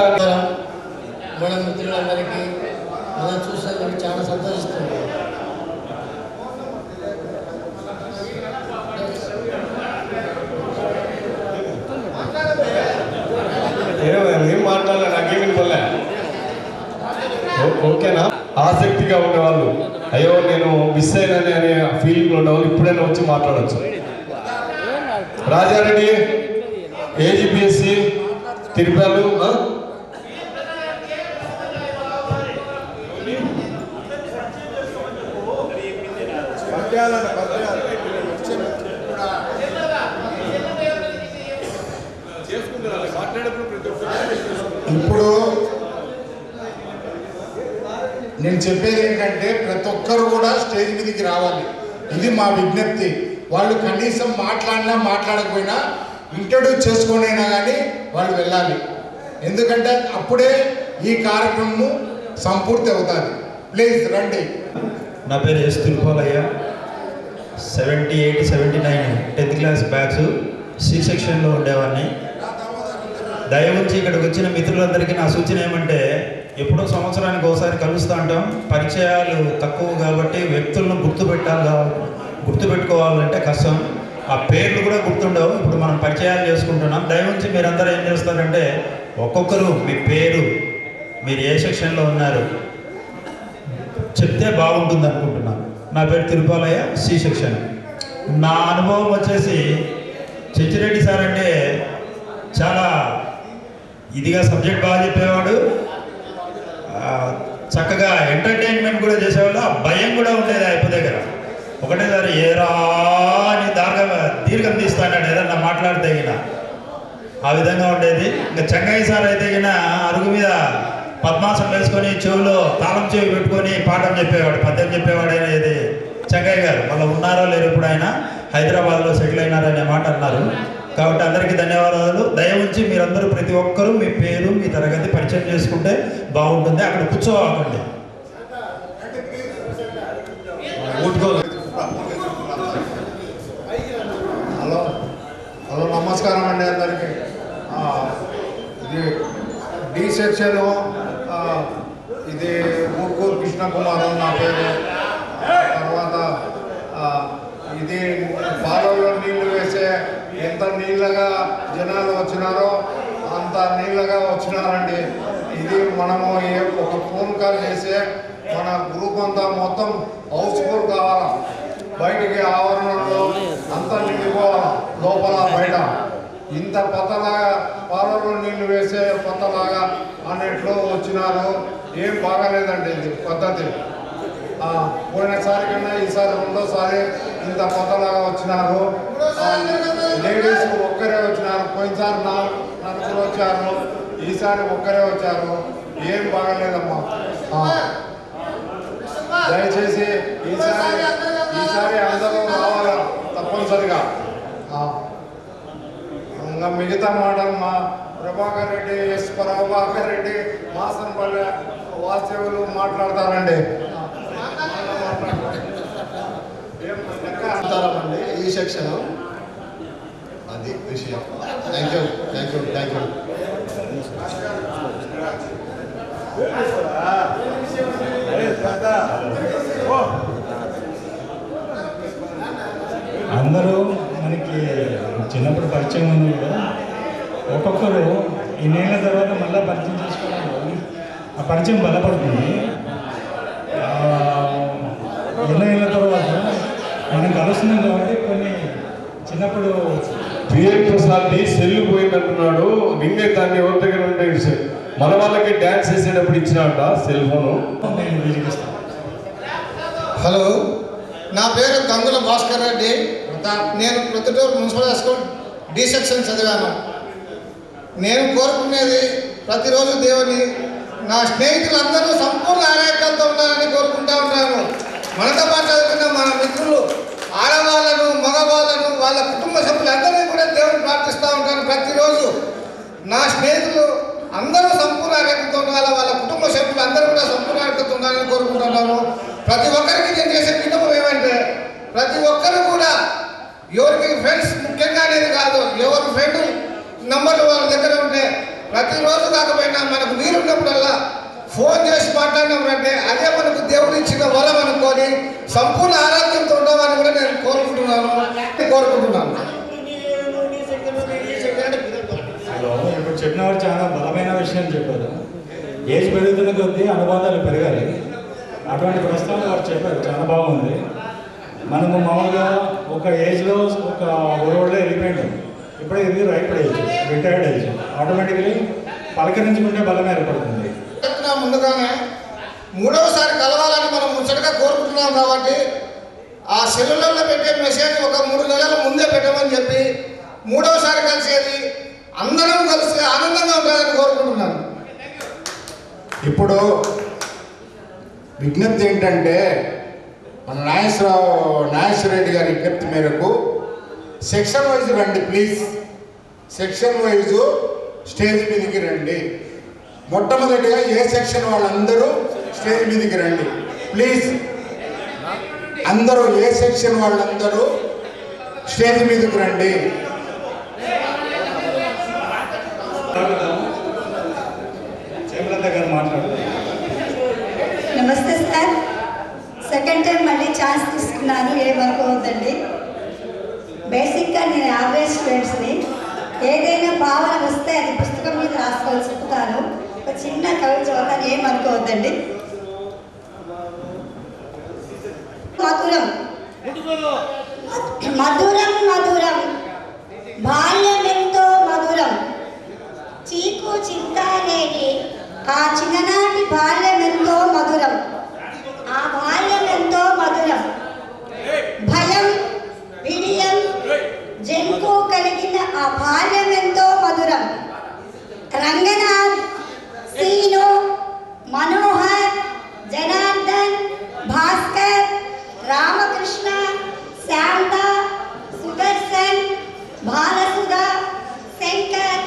మన మిత్రులందరికీ మనం చూసినందుకు చాలా సంతోషిస్తుంది. ఏం మాట్లాడలే, నాకేం వినపడలే. ఓకేనా? ఆసక్తిగా ఉండేవాళ్ళు, అయ్యో నేను మిస్ అయినని అనే ఫీలింగ్లో ఉండేవాళ్ళు ఇప్పుడైనా వచ్చి మాట్లాడచ్చు. రాజారెడ్డి, ఏజీపీఎస్సి, తిరుపతి, ఇప్పుడు నేను చెప్పేది ఏంటంటే ప్రతి ఒక్కరు కూడా స్టేజ్ మీదకి రావాలి. ఇది మా విజ్ఞప్తి. వాళ్ళు కనీసం మాట్లాడకపోయినా ఇంట్రడ్యూస్ చేసుకోనైనా కానీ వాళ్ళు వెళ్ళాలి. ఎందుకంటే అప్పుడే ఈ కార్యక్రమం సంపూర్తి అవుతుంది. ప్లీజ్ రండి. నా పేరు S Tirupalaiah. 78, 79 10th class batch C సెక్షన్లో ఉండేవాడిని. దయవుంచి ఇక్కడికి వచ్చిన మిత్రులందరికీ నా సూచన ఏమంటే, ఎప్పుడో సంవత్సరానికి ఒకసారి కలుస్తూ ఉంటాం. పరిచయాలు తక్కువ కాబట్టి వ్యక్తులను గుర్తుపెట్టుకోవాలంటే కష్టం. ఆ పేర్లు కూడా గుర్తుండవు. ఇప్పుడు మనం పరిచయాలు చేసుకుంటున్నాం. దయవుంచి మీరందరూ ఏం చేస్తారంటే, ఒక్కొక్కరు మీ పేరు, మీరు ఏ సెక్షన్లో ఉన్నారు చెప్తే బాగుంటుంది అనుకుంటున్నాను. నా పేరు తిరుపాలయ్య, సి సెక్షన్. నా అనుభవం వచ్చేసి చెచ్చిరెడ్డి సార్ అంటే చాలా ఇదిగా సబ్జెక్ట్ బాగా చెప్పేవాడు, చక్కగా ఎంటర్టైన్మెంట్ కూడా చేసేవాళ్ళు. ఆ భయం కూడా ఉండేది అయిపో దగ్గర. ఒకటేసారి ఏరా అని దీర్ఘం తీస్తాడు ఏదన్నా మాట్లాడితే గిన ఆ విధంగా ఉండేది. ఇంకా చెంగయ్య సార్ అయితే గిన అరుగు మీద పద్మాసనం వేసుకొని చెవులో తాళం చెవి పెట్టుకొని పాఠం చెప్పేవాడు, పద్యం చెప్పేవాడు అనేది చెంగయ్య గారు. మళ్ళీ ఉన్నారో లేరు, ఇప్పుడు ఆయన హైదరాబాద్లో సెటిల్ అయినారనే మాట అన్నారు. కాబట్టి అందరికీ ధన్యవాదాలు. దయవుంచి మీరందరూ ప్రతి ఒక్కరూ మీ పేరు, మీ తరగతి పరిచయం చేసుకుంటే బాగుంటుంది. అక్కడ కూర్చోవాలండి. హలో నమస్కారం అండి అందరికీ. ఇది డి సెక్షన్, ఇది మూర్కూరు కృష్ణకుమార్ నా పేరు. అంత నీళ్ళగా వచ్చినారండి. ఇది మనము ఒక ఫోన్ కాల్ చేసే మన గ్రూప్ అంతా మొత్తం హౌస్ఫుల్ కావాలా, బయటికి ఆవరణలో అంతా నిండిపోవాలా, లోపల బయట. ఇంత పత్తలాగా పాలలో నీళ్లు వేసే పత్తలాగా అన్నిట్లో వచ్చినారు. ఏం బాగాలేదండి ఇది పద్ధతి. పోయినసారి కన్నా ఈసారి రెండోసారి ఇంత కొత్తలాగా వచ్చినారు. లేడీస్ ఒక్కరే వచ్చినారు. పోయినసారి నలుగురు వచ్చారు, ఈసారి ఒక్కరే వచ్చారు. ఏం బాగాలేదమ్మా. దయచేసి ఈసారి అందరూ రావాలా తప్పనిసరిగా. ఇంకా మిగతా మాటలు మా ప్రభాకర్ రెడ్డి, ఎస్ ప్రభాకర్ రెడ్డి, మాసనపల్లి వాస్తవులు మాట్లాడతారండి. అంటారామండి ఈ సెక్షన్. అది విషయం. Thank you. అందరూ మనకి చిన్నప్పుడు పరిచయం ఉంది కూడా, ఒక్కొక్కరు ఇన్నేళ్ళ తర్వాత మళ్ళీ పరిచయం చేసుకోవడం, ఆ పరిచయం బలపడుతుంది. ఎన్నో ఏళ్ళ తర్వాత మనం కలుస్తున్నాం కాబట్టి కొన్ని చిన్నప్పుడు పిఎం ప్రసాద్ని సెల్లు పోయిందంటున్నాడు. నిన్నే దాన్ని ఎవరి దగ్గర ఉంటే మన వాళ్ళకి డ్యాన్స్ చేసేటప్పుడు ఇచ్చినట్ట సెల్ ఫోను. నేను వీలిగిస్తాను. హలో, నా పేరు గంగుల భాస్కర్ రెడ్డి. నేను Proddatur municipal high school D section చదివాను. నేను కోరుకునేది ప్రతిరోజు దేవుని నా స్నేహితులందరూ సంపూర్ణ ఆరోగ్యంతో ఉండాలని కోరుకుంటూ ఉంటాను. మనతో పాటు చదువుకున్న మన మిత్రులు ఆడవాళ్ళను, మగవాళ్ళను, వాళ్ళ కుటుంబ సభ్యులందరినీ కూడా దేవుని ప్రార్థిస్తూ ఉంటాను ప్రతిరోజు. నా స్నేహితులు అందరూ సంపూర్ణ ఆరోగ్యంతో ఉండాలి, వాళ్ళ కుటుంబ సభ్యులు అందరూ కూడా సంపూర్ణ ఆరోగ్యంతో ఉండాలని కోరుకుంటున్నాను. ప్రతి ఒక్కరికి నేను చేసే విన్నపం ఏమంటే, ప్రతి ఒక్కరు కూడా ఎవరికి ఫ్రెండ్స్ ముఖ్యంగా అనేది కాదు, ఎవరి ఫ్రెండ్ నంబర్లు వాళ్ళ దగ్గర ఉంటే ప్రతిరోజు కాకపోయినా మనకు వీలున్నప్పుడల్లా ఫోన్ చేసి మాట్లాడినామంటే అదే మనకు దేవుడు ఇచ్చిన వరం అనుకొని సంపూర్ణ ఆరోగ్యంతో ఉండమని కూడా నేను కోరుకుంటున్నాను. ఇప్పుడు చెప్పిన వారు చాలా బలమైన విషయం చెప్పారు. ఏజ్ పెరుగుతున్న కొద్దీ అనుబంధాలు పెరగాలి. అటువంటి ప్రస్తావన వారు చెప్పారు, చాలా బాగుంది. మనము మామూలుగా ఒక ఏజ్లో ఒక ఓల్డ్లో వెళ్ళిపోయాం. ఇప్పుడే ఇది right age, retired age. Automatically పలకరించుకుంటే బలం ఏర్పడుతుంది. ముందుగానే మూడవసారి కలవాలని మనం ముచ్చటగా కోరుకుంటున్నాం కాబట్టి ఆ సెల్యులర్లో పెట్టే మెసేజ్ ఒక 3 నెలల ముందే పెట్టమని చెప్పి మూడవసారి కలిసేది అందరం కలిసి ఆనందంగా ఉండాలని కోరుకుంటున్నాను. ఇప్పుడు విజ్ఞప్తి ఏంటంటే, మన నాగేశ్వర రెడ్డి గారి విజ్ఞప్తి మేరకు సెక్షన్ వైజ్ రండి ప్లీజ్. సెక్షన్ వైజ్ స్టేజ్ మీదకి రండి. మొట్టమొదటిగా ఏ సెక్షన్ వాళ్ళందరూ స్టేజ్ మీదకి రండి ప్లీజ్. అందరూ ఏ సెక్షన్ వాళ్ళందరూ స్టేజ్ మీదకి రండి. గారు మాట్లాడతారు. నమస్తే సార్. సెకండ్ టైం మళ్ళీ ఛాన్స్ తీసుకున్నాను, ఏమనుకోవద్దండి. బేసిక్గా నేను యావరేజ్ స్టూడెంట్స్ని. ఏదైనా భావన వస్తే అది పుస్తకం మీద రాసుకోవాల్సి చెప్తాను. ఒక చిన్న కవి చదువుతాను, ఏమనుకోవద్దండి. మధురం మధురం మధురం బాల్యమెంతో మధురం, చీకు చింత లేని ఆ చిన్ననాటి బాల్యమెంతో మధురం, ఆ బాల్యమెంతో మధురం. భయం విడియం జంకు కలిగిన ఆ బాల్యమెంతో మధురం. రంగనాథ్, సీను, మనోహర్, జనార్దన్, భాస్కర్, రామకృష్ణ, శాంత, సుదర్శన్, బాలసుధ, శంకర్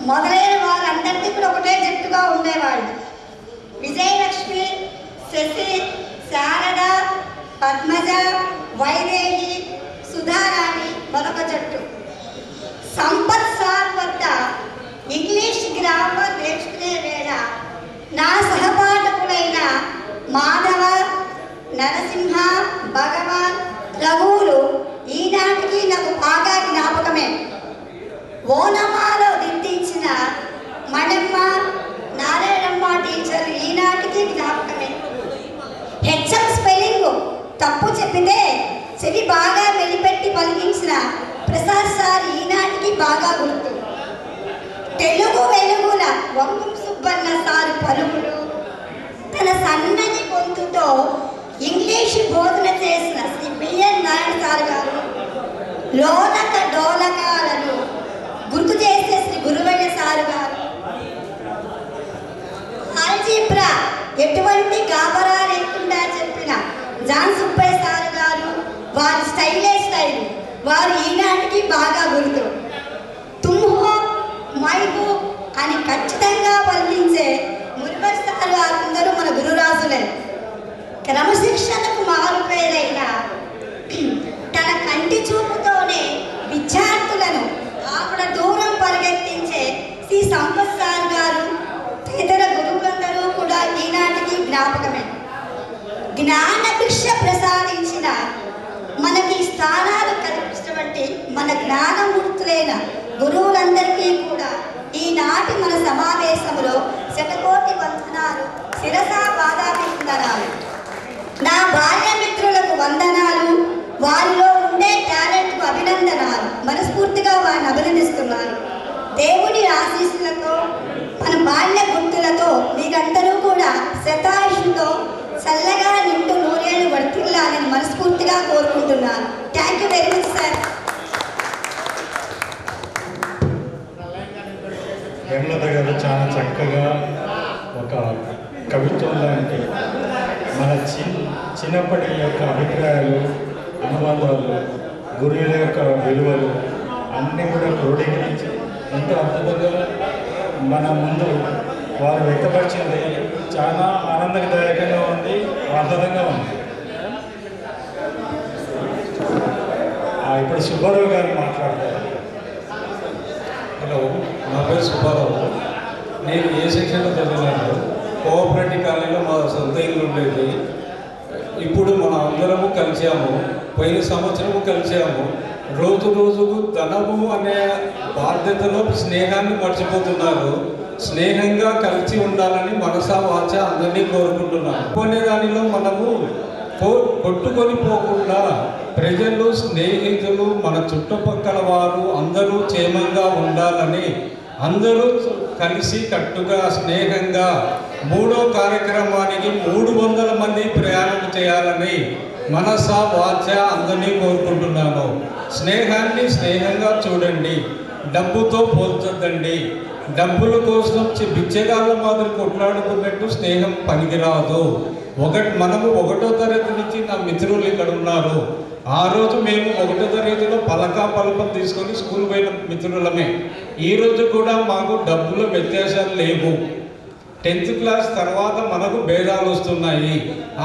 మొదలైన వారందరికీ కూడా ఒకటే జట్టుగా ఉండేవాళ్ళు. విజయలక్ష్మి, శశి, శారద, పద్మజ, వైదేహి, సుధారాణి మరొక జట్టు. సంపత్ సార్ వద్ద ఇంగ్లీష్ గ్రామర్ నేర్చుకునే వేళ నా సహపాఠకులైన మాధవ, నరసింహ, భగవాన్, రఘువులు ఈనాటికి నాకు బాగా జ్ఞాపకమే. ఓనమాలో దిద్దించిన మనమ్మ, నారాయణమ్మ టీచర్లు ఈనాటికి జ్ఞాపకమే. హెచ్ఎం స్పెల్లింగ్ తప్పు చెప్పితే చెవి బాగా వెలిపెట్టి పలికించిన ప్రసాద్ సార్ ఈనాటికి బాగా గుర్తు. తెలుగు వెలుగుల వంగం సుబ్బన్న సార్ పలుకులు, తన సన్నని గొంతుతో ఇంగ్లీషు బోధన చేసిన శ్రీ బిఎన్ నారాయణ సార్ గారు, లోలక డోలకాలను గుర్తు చేసే శ్రీ గురువయ్య సార్ గారు, ఆల్జీబ్రా ఎటువంటి గాబరా లేకుండా చెప్పిన జాన్ సుబ్బయ్య సార్ గారు, వారి స్టైలే స్టైల్, వారు ఈనాటికి బాగా గుర్తు. తుమ్ హో మై హో అని ఖచ్చితంగా పలికించే మురుగర్ సార్ అందరూ మన గురురాజులే. క్రమశిక్షణకు మారుపేరైన తన కంటి చూపుతోనే విద్యార్థులను ఆవిడ దూరం పరిగెత్తించే శ్రీ సంపత్ సార్ గారు, ఇతర గురువులందరూ కూడా ఈనాటికి జ్ఞాపకమే. జ్ఞాన భిక్ష ప్రసాదించిన మనకి స్థానాలు కల్పించినటువంటి మన జ్ఞానమూర్తులైన గురువులందరికీ కూడా ఈనాటి మన సమావేశంలో శతకోటి వందనాలు, శిరసా పాదాభివందనాలు. నా బాల్య మిత్రులకు వందనాలు, వారిలో ఉండే టాలెంట్కు అభినందనాలు. మనస్ఫూర్తిగా వారిని అభినందిస్తున్నాను. దేవుడి ఆశీస్సులతో మన బాల్య గుర్తులతో మీరందరూ కూడా శతాయుషుతో చల్లగా నిండు నూరేళ్ళు వర్తిల్లాలని మనస్ఫూర్తిగా కోరుకుంటున్నాను. Thank you very much sir. Hemalatha గారు చాలా చక్కగా ఒక కవిత్వం లాంటి మన చిన్నప్పటి యొక్క అభిప్రాయాలు, అనుబంధాలు, గురువుల యొక్క విలువలు అన్నీ కూడా క్రోడీకరించి ఎంతో అద్భుతంగా మన ముందు వారు వ్యక్తపరిచింది చాలా ఆనందదాయకంగా ఉంది, అద్భుతంగా ఉంది. ఇప్పుడు సుబ్బారావు గారు మాట్లాడతారు. హలో, నా పేరు సుబ్బారావు. నేను ఏ సెక్షన్లో చదివినాను. కోఆపరేటివ్ కాలనీలో మా సొంత ఇల్లు ఉండేది. ఇప్పుడు మనం అందరము కలిసాము, పోయిన సంవత్సరము కలిసాము. రోజు రోజుకు ధనము అనే బాధ్యతలో స్నేహాన్ని మర్చిపోతున్నారు. స్నేహంగా కలిసి ఉండాలని మనసా వాచ అందరినీ కోరుకుంటున్నాను. కొనే దానిలో మనము కొట్టుకొని పోకుండా ప్రజలు, స్నేహితులు, మన చుట్టుపక్కల వారు అందరూ క్షేమంగా ఉండాలని అందరూ కలిసి కట్టుగా స్నేహంగా 3వ కార్యక్రమానికి 300 మంది ప్రయాణం చేయాలని మనసా వాచ అందరినీ కోరుకుంటున్నాను. స్నేహాన్ని స్నేహంగా చూడండి, డబ్బుతో పోల్చొద్దండి. డబ్బుల కోసం బిచ్చగాళ్ళ మాదిరి కొట్లాడుకున్నట్టు స్నేహం పనికిరాదు. మనము 1వ తరగతి నుంచి నా మిత్రులు ఇక్కడ ఉన్నారు. ఆ రోజు మేము 1వ తరగతిలో పలకం తీసుకొని స్కూల్ పోయిన మిత్రులమే. ఈరోజు కూడా మాకు డబ్బుల వ్యత్యాసాలు లేవు. 10th క్లాస్ తర్వాత మనకు భేదాలు వస్తున్నాయి.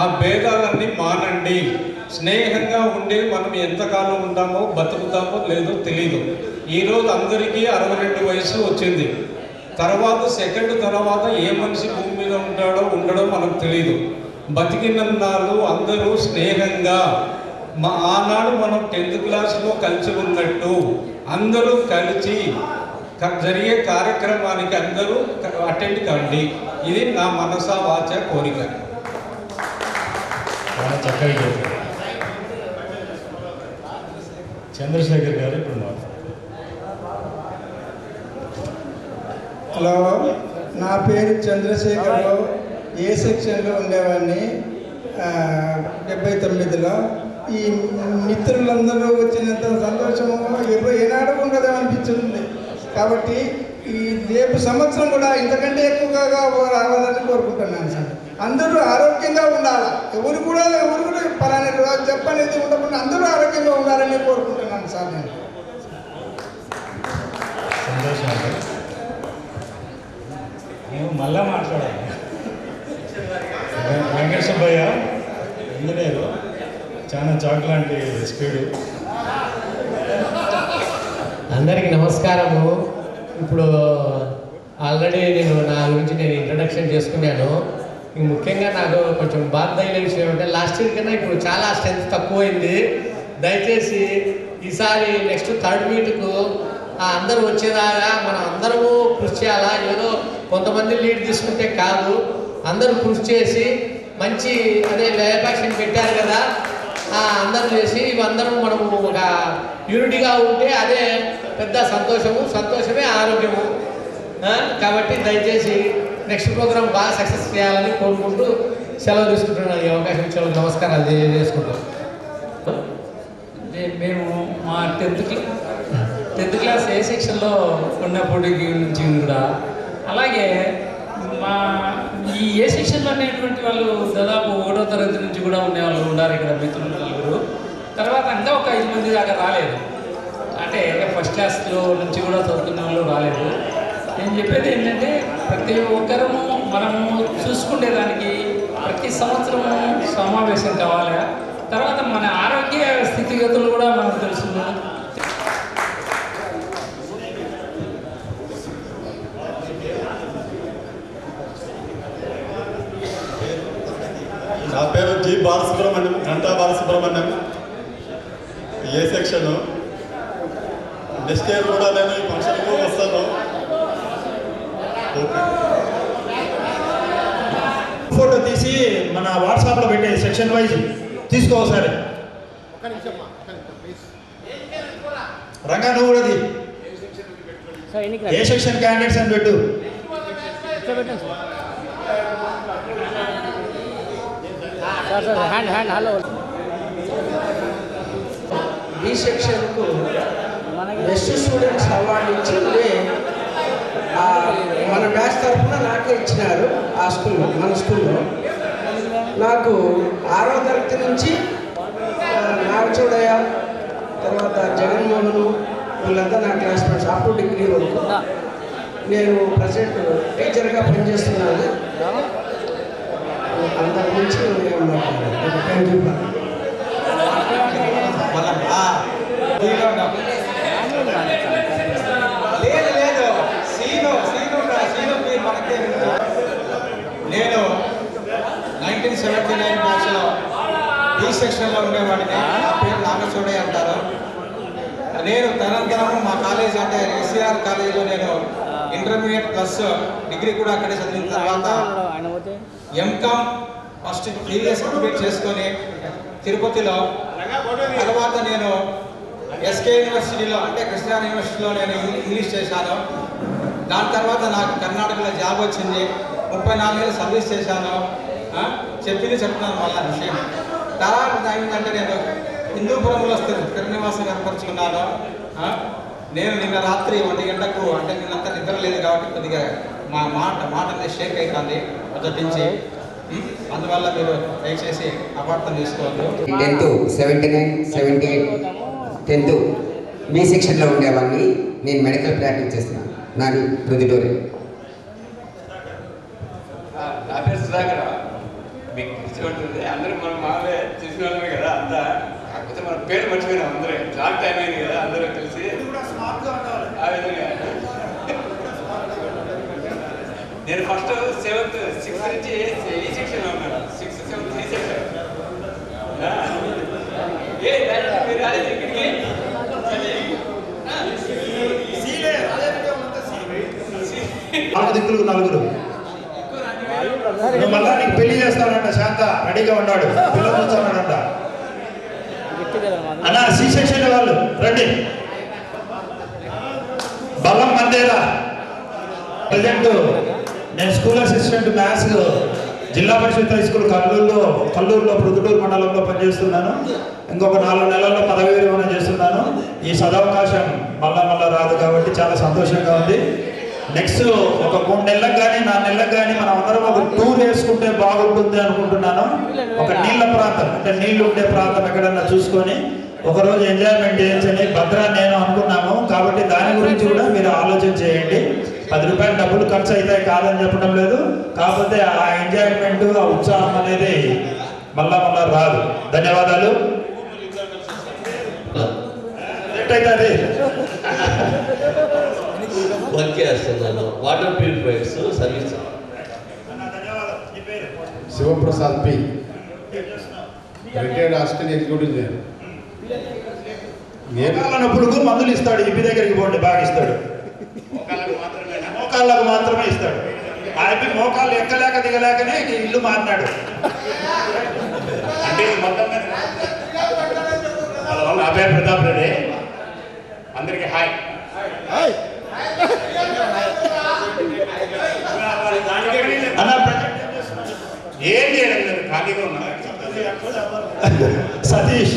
ఆ భేదాలన్నీ మానండి. స్నేహంగా ఉండే మనం ఎంతకాలం ఉంటామో బతుకుతామో లేదో తెలీదు. ఈరోజు అందరికీ 62 వయసు వచ్చింది. తర్వాత సెకండ్ తర్వాత ఏ మనిషి భూమి మీద ఉంటాడో ఉండడో మనకు తెలియదు. బతికినన్నాళ్ళు అందరూ స్నేహంగా ఆనాడు మనం 10th క్లాస్లో కలిసి ఉన్నట్టు అందరూ కలిసి జరిగే కార్యక్రమానికి అందరూ అటెండ్ కండి. ఇది నా మనసా వాచ కోరిక. చాలా చక్కగా చెప్పారు. చంద్రశేఖర్ గారు ఇప్పుడు హలో, నా పేరు చంద్రశేఖర్లో ఏ సెక్షన్లో ఉండేవాడిని 79లో. ఈ మిత్రులందరూ వచ్చినంత సంతోషము ఏనాడు ఉండదు అనిపించుంది. కాబట్టి ఈ రేపు సంవత్సరం కూడా ఇంతకంటే ఎక్కువగా రావాలని కోరుకుంటున్నాను సార్. అందరూ ఆరోగ్యంగా ఉండాలి. ఎవరు కూడా పలానా రోజు చెప్పనేది ఉండకుండా అందరూ ఆరోగ్యంగా ఉండాలని కోరుకుంటున్నాను సార్. నేను సంతోషం. నేను మళ్ళా మాట్లాడాలి. వెంకట సుబ్బయ్య ఇంజనీరు, చాలా చాక్ లాంటి స్పీడు. అందరికీ నమస్కారము. ఇప్పుడు ఆల్రెడీ నా గురించి నేను ఇంట్రడక్షన్ చేసుకున్నాను. ముఖ్యంగా నాకు కొంచెం బాధ అయిన విషయం ఏమంటే లాస్ట్ ఇయర్ కన్నా ఇప్పుడు చాలా స్ట్రెంత్ తక్కువైంది. దయచేసి ఈసారి నెక్స్ట్ 3rd మీట్కు అందరూ వచ్చేదాకా మనం అందరము కృషి చేయాలా. ఏదో కొంతమంది లీడ్ తీసుకుంటే కాదు, అందరూ కృషి చేసి మంచి అదే లయపాక్షన్ పెట్టారు కదా, అందరూ చేసి ఇవందరం మనము ఒక యూనిటీగా ఉంటే అదే పెద్ద సంతోషమే ఆరోగ్యము. కాబట్టి దయచేసి నెక్స్ట్ ప్రోగ్రామ్ బాగా సక్సెస్ చేయాలని కోరుకుంటూ సెలవు తీసుకుంటున్నాను. ఈ అవకాశం ఇచ్చిన నమస్కారాలు తెలియజేసుకుంటాం. మేము మా 10th క్లాస్ ఏ సెక్షన్లో ఉన్నప్పటి నుంచి కూడా, అలాగే మా ఈ ఏ సెక్షన్లో ఉండేటువంటి వాళ్ళు దాదాపు 1వ తరగతి నుంచి కూడా ఉండేవాళ్ళు ఉన్నారు ఇక్కడ మిత్రులు నలుగురు. తర్వాత ఇంకా ఒక 5 మంది దాకా రాలేదు, అంటే ఫస్ట్ క్లాస్లో నుంచి కూడా చదువుతున్న వాళ్ళు రాలేదు. నేను చెప్పేది ఏంటంటే ప్రతి ఒక్కరము మనము చూసుకునేదానికి ప్రతి సంవత్సరము సమావేశం కావాలి. తర్వాత మన ఆరోగ్య స్థితిగతులు కూడా మనకు తెలుసుకున్నాం. నా పేరు జి బాలసుబ్రహ్మణ్యం, గంటా బాలసుబ్రహ్మణ్యం, ఏ సెక్షన్. నెక్స్ట్ ఇయర్ కూడా నేను ఈ ఫంక్షన్కు వస్తాను. ఫోటో తీసి మన వాట్సాప్లో పెట్టే సెక్షన్ వైజ్ తీసుకో ఒకసారి. రంగా నువ్వు కూడా ఏ సెక్షన్ క్యాండిడేట్స్ అని పెట్టు. బి సెక్షన్కు బెస్ట్ స్టూడెంట్స్ అవార్డు ఇచ్చింది మన బ్యాచ్ తరఫున నాకే ఇచ్చినారు. ఆ స్కూల్లో, మన స్కూల్లో నాకు 6వ తరగతి నుంచి నాగచూడయ్య, తర్వాత జగన్మోహను, వీళ్ళంతా నా క్లాస్మేట్స్ అప్ టు డిగ్రీ వరకు. నేను ప్రజెంట్ టీచర్గా పనిచేస్తున్నాను. అంతకు మించి థ్యాంక్ యూ. లేదు సీను మనకే. నేను 1979 బ్యాచ్లో బి సెక్షన్లో ఉండేవాడిని. నా పేరు నాగచూడయ్య అంటారు. నేను తరంతరము మా కాలేజ్ అంటే ఎస్ఆర్ కాలేజీలో నేను ఇంటర్మీడియట్ ప్లస్ డిగ్రీ కూడా అక్కడే చదివిన తర్వాత ఎంకామ్ ఫస్ట్ 3 ఇయర్స్ కంప్లీట్ చేసుకొని తిరుపతిలో, తర్వాత నేను ఎస్కే యూనివర్సిటీలో అంటే కృష్ణా యూనివర్సిటీలో నేను ఇంగ్లీష్ చేశాను. దాని తర్వాత నాకు కర్ణాటకలో జాబ్ వచ్చింది. 34 ఏళ్ళు సర్వీస్ చేశాను. చెప్తున్నాను మళ్ళీ విషయం. తర్వాత ఏమిటంటే నేను హిందూపురంలో స్థిరనివాసం ఏర్పరచుకున్నాను. నేను నిన్న రాత్రి 1 గంటకు, అంటే నిన్నంతా నిద్ర లేదు కాబట్టి కొద్దిగా మా మాట అనేది షేక్ అవుతుంది మొదటి నుంచి. అందువల్ల మీరు దయచేసి అపార్థం తీసుకోవద్దు. 10th 79, 78 10th బి సెక్షన్లో ఉండేవాడిని. నేను మెడికల్ ప్రాక్టీస్ చేస్తున్నాను. నాది ప్రొద్దుటూరు. నా పేరు సుధాకర్. మీకు తెలిసి ఉంటుంది, అందరూ మనం మామూలుగా తెలిసిన వాళ్ళమే కదా అంతా. కాకపోతే మన పేరు మర్చిపోయినాం అందరూ. లాంగ్ టైం అయింది కదా, అందరూ తెలిసి ఆ విధంగా. నేను ఫస్ట్ 7th 6th నుంచి ఈ సెక్షన్లో ఉన్నాను. 6th 7th ఈ సెక్షన్. మీరు రాలేదు ఇక్కడికి. దిక్కులు నలుగురు. మళ్ళా నీకు పెళ్లి చేస్తానంట. శాంత రెడీగా ఉన్నాడు, పిల్లలు చూస్తానంట. అన్న సి సెక్షన్ వాళ్ళు రండి. బలం మందేరా. ప్రజెంట్ నేను స్కూల్ అసిస్టెంట్ మ్యాథ్స్ జిల్లా పరిషత్ హై స్కూల్ కల్లూరులో ప్రొద్దుటూరు మండలంలో పనిచేస్తున్నాను. ఇంకొక 4 నెలల్లో పదవి విరమణ చేస్తున్నాను. ఈ సదవకాశం మళ్ళా రాదు కాబట్టి చాలా సంతోషంగా ఉంది. నెక్స్ట్ ఒక 3 నెలలకు కానీ 4 నెలలకు కానీ మనం అందరం ఒక టూర్ వేసుకుంటే బాగుంటుంది అనుకుంటున్నాను. ఒక నీళ్ళ ప్రాంతం, అంటే నీళ్లు ఉండే ప్రాంతం ఎక్కడన్నా చూసుకొని ఒకరోజు ఎంజాయ్మెంట్ చేయొచ్చని భద్రా నేను అనుకున్నాము. కాబట్టి దాని గురించి కూడా మీరు ఆలోచన చేయండి. 10 రూపాయలు డబ్బులు ఖర్చు అవుతాయి కాదని చెప్పడం లేదు. కాకపోతే ఆ ఎంజాయ్మెంట్, ఆ ఉత్సాహం అనేది మళ్ళా రాదు. ధన్యవాదాలు. ఎట్టయితే వర్క్ చేస్తున్నాను. Water purifiers service. Shivaprasad P, retired assistant executive engineer. మోకాళ్ళనప్పుడు మందులు ఇస్తాడు, ఇంటి దగ్గరికి పోండి బాగా ఇస్తాడు. మోకాళ్ళకు మాత్రమే ఇస్తాడు. ఆ అబ్బి మోకాళ్ళు ఎక్కలేక దిగలేకనే ఇల్లు మారినాడు. అంటే మొత్తం నా పేరు ప్రతాప్ రెడ్డి. అందరికీ హాయ్. ఏం చేయడం లేదు, ఖాళీగా ఉన్నా. సతీష్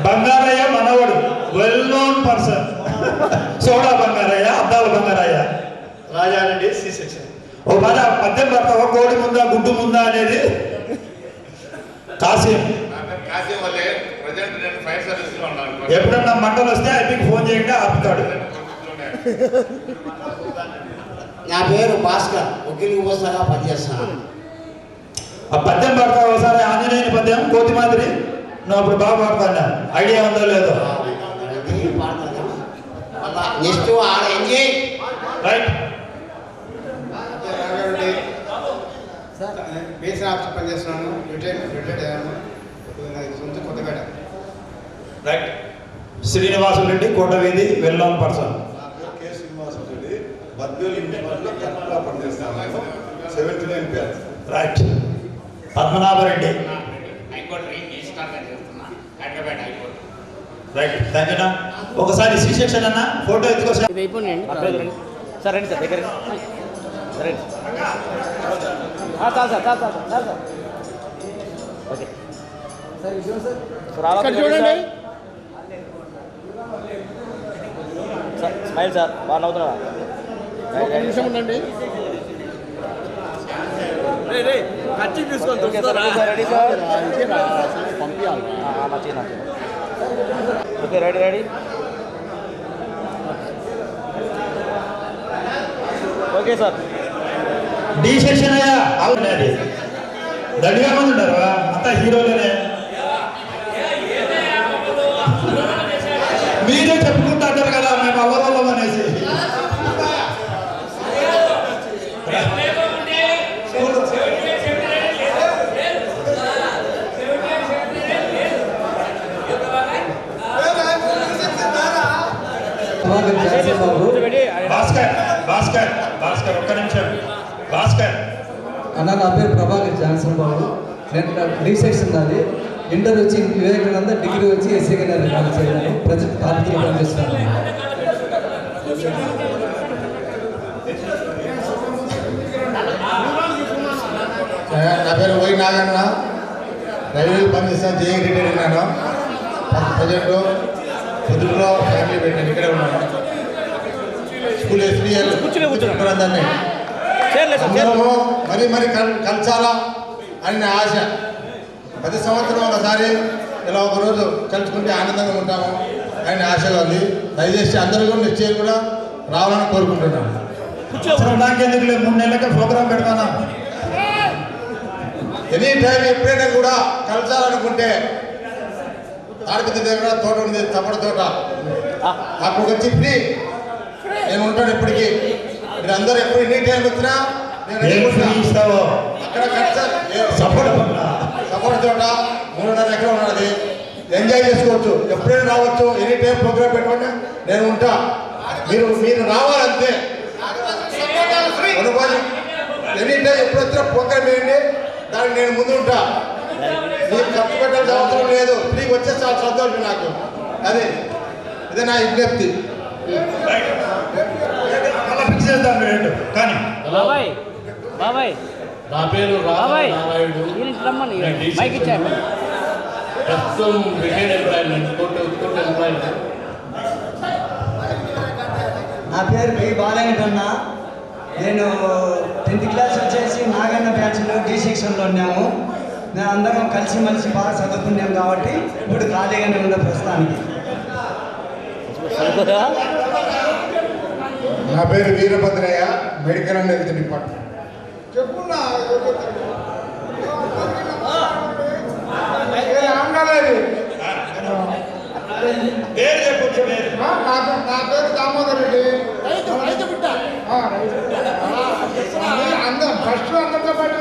బంగారయ్య మనవడు, well known person. Soda Bangaraiah, అద్దాల బంగారయ్య. Rajareddy C section. ఓ మన పద్యం పడతావా, కోడి ముందా గుడ్డు ముందా అనేది. కాసిం ఎప్పుడన్నా మంటలు వస్తే అబ్బాయికి ఫోన్ చేయండి, ఆపుతాడు. నా పేరు భాస్కర్, వకీలు ఉపస్థగా పనిచేస్తాను. ఆ పద్యం పడతావు ఒకసారి, ఆంజనేయుని పద్యం కోతి మాదిరి. నువ్వు అప్పుడు బాగా పాడతాను, ఐడియా ఉందో లేదో. నెక్స్ట్ ఆడ ఎంజాయ్. రైట్. బీఎస్ఎన్ ఆఫీస్ పనిచేస్తున్నాను. రిటైర్డ్ అయ్యాను. సొంత కొత్తపేట. రైట్. శ్రీనివాసు రెడ్డి, కోట వీధి, వెల్ నోన్ పర్సన్. కే శ్రీనివాసు రెడ్డి, బద్వేలు ఇంటిలో కరెక్ట్గా పనిచేస్తాను. 79 పేరు. రైట్. పద్మనాభరెడ్డి. హైకోర్టు రిజిస్ట్రార్గా చేస్తున్నాను, Hyderabad high court. Right. Thank you. ఒకసారి సి సెక్షన్ అన్న ఫోటో ఎత్తుకో సార్. ఇది అయిపోయిందండి సార్. రండి సార్, దగ్గర రండి. చాలు సార్, చాలు సార్, చాలు సార్. ఓకే సార్, చూడండి సార్. స్మైల్ సార్, బాగా నవ్వుతున్నా. నిమిషం ఉండండి. Ready sir. Okay ready ready. Okay sir. D section అయ్యా, అది దండిగా మంది ఉన్నారు అంతా హీరోలేనే. మీరే చెప్పుకుంటూ అంటారు కదా మేము అవ్వగలం అనేసి. భాస్కర్ భాస్కర్ భాస్కర్ ఒక్క నిమిషం. భాస్కర్ అన్న, నా పేరు ప్రభాకర్ జాన్సన్ బాబు. నేను డి సెక్షన్ నాది. ఇంటర్ వచ్చి వివేకానంద, డిగ్రీ వచ్చి ఎస్సీ గారి కాలేజ్ అయ్యాను. ప్రజెంట్ తాలూకులో పనిచేస్తున్నాను. నా పేరు వై నాగన్న. రైల్వేలు పనిచేస్తాను. జేఈ రిటైర్ అయినాను. ప్రజెంట్ పొద్దులో ఫ్యామిలీ పెట్టాను, ఇక్కడే ఉన్నాను. స్కూల్ ఎస్పీఎల్ అందరినీ అందరము మరి కలచాలా అని నా ఆశ. ప్రతి సంవత్సరం ఒకసారి ఇలా ఒకరోజు కలుసుకుంటే ఆనందంగా ఉంటాము అని ఆశగా ఉంది. దయచేసి అందరూ కూడా నెక్స్ట్ ఇయర్ కూడా రావాలని కోరుకుంటున్నాను. నాకెందుకు 3 నెలలకే ప్రోగ్రామ్ పెడతానా. ఎనీ టైం ఎప్పుడైనా కూడా కలచాలనుకుంటే తాడిపత్రి దగ్గర తోట ఉంది, తప్పటి తోట. అక్కడికి వచ్చి ఫ్రీ నేను ఉంటాను ఎప్పటికీ. మీరు అందరూ ఎప్పుడు ఎనీ టైం వచ్చినా అక్కడ సపోర్ట్ తోట 3.5 ఎకరం ఉన్నది. ఎంజాయ్ చేసుకోవచ్చు, ఎప్పుడైనా రావచ్చు. ఎనీ టైం ప్రోగ్రామ్ పెట్టుకోండి, నేను ఉంటా. మీరు రావాలంతే. ఎనీ టైం ఎప్పుడు వచ్చినా ప్రోగ్రామ్ వేయండి, దానికి నేను ముందు ఉంటా. మీకు ఖర్చు పెట్టాల్సిన అవసరం లేదు, ఫ్రీకి వచ్చే చాలా సంతోషం నాకు. అది ఇదే నా విజ్ఞప్తి. బాబాయ్ బాబాయ్ నా పేరు బాబాయ్ నారాయణుడు. ప్రస్తుతం రిటైర్డ్ ఎంప్లాయ్మెంట్, కోర్టు ఎంప్లాయ్మెంట్. నా పేరు బి బాలయ్యన్న. నేను 10th క్లాస్ వచ్చేసి నాగన్న బ్యాచ్లో డి సెక్షన్లో ఉన్నాము. మేము అందరం కలిసిమెలిసి బాగా చదువుకున్నాం కాబట్టి ఇప్పుడు ఖాళీగానే ఉన్న ప్రస్తుతానికి. నా పేరు Veerabhadraiah, medical and health department. చెప్పున్నా నా పేరు దామోదర్ రెడ్డి. అందరం ఫస్ట్ అందరితో పాటు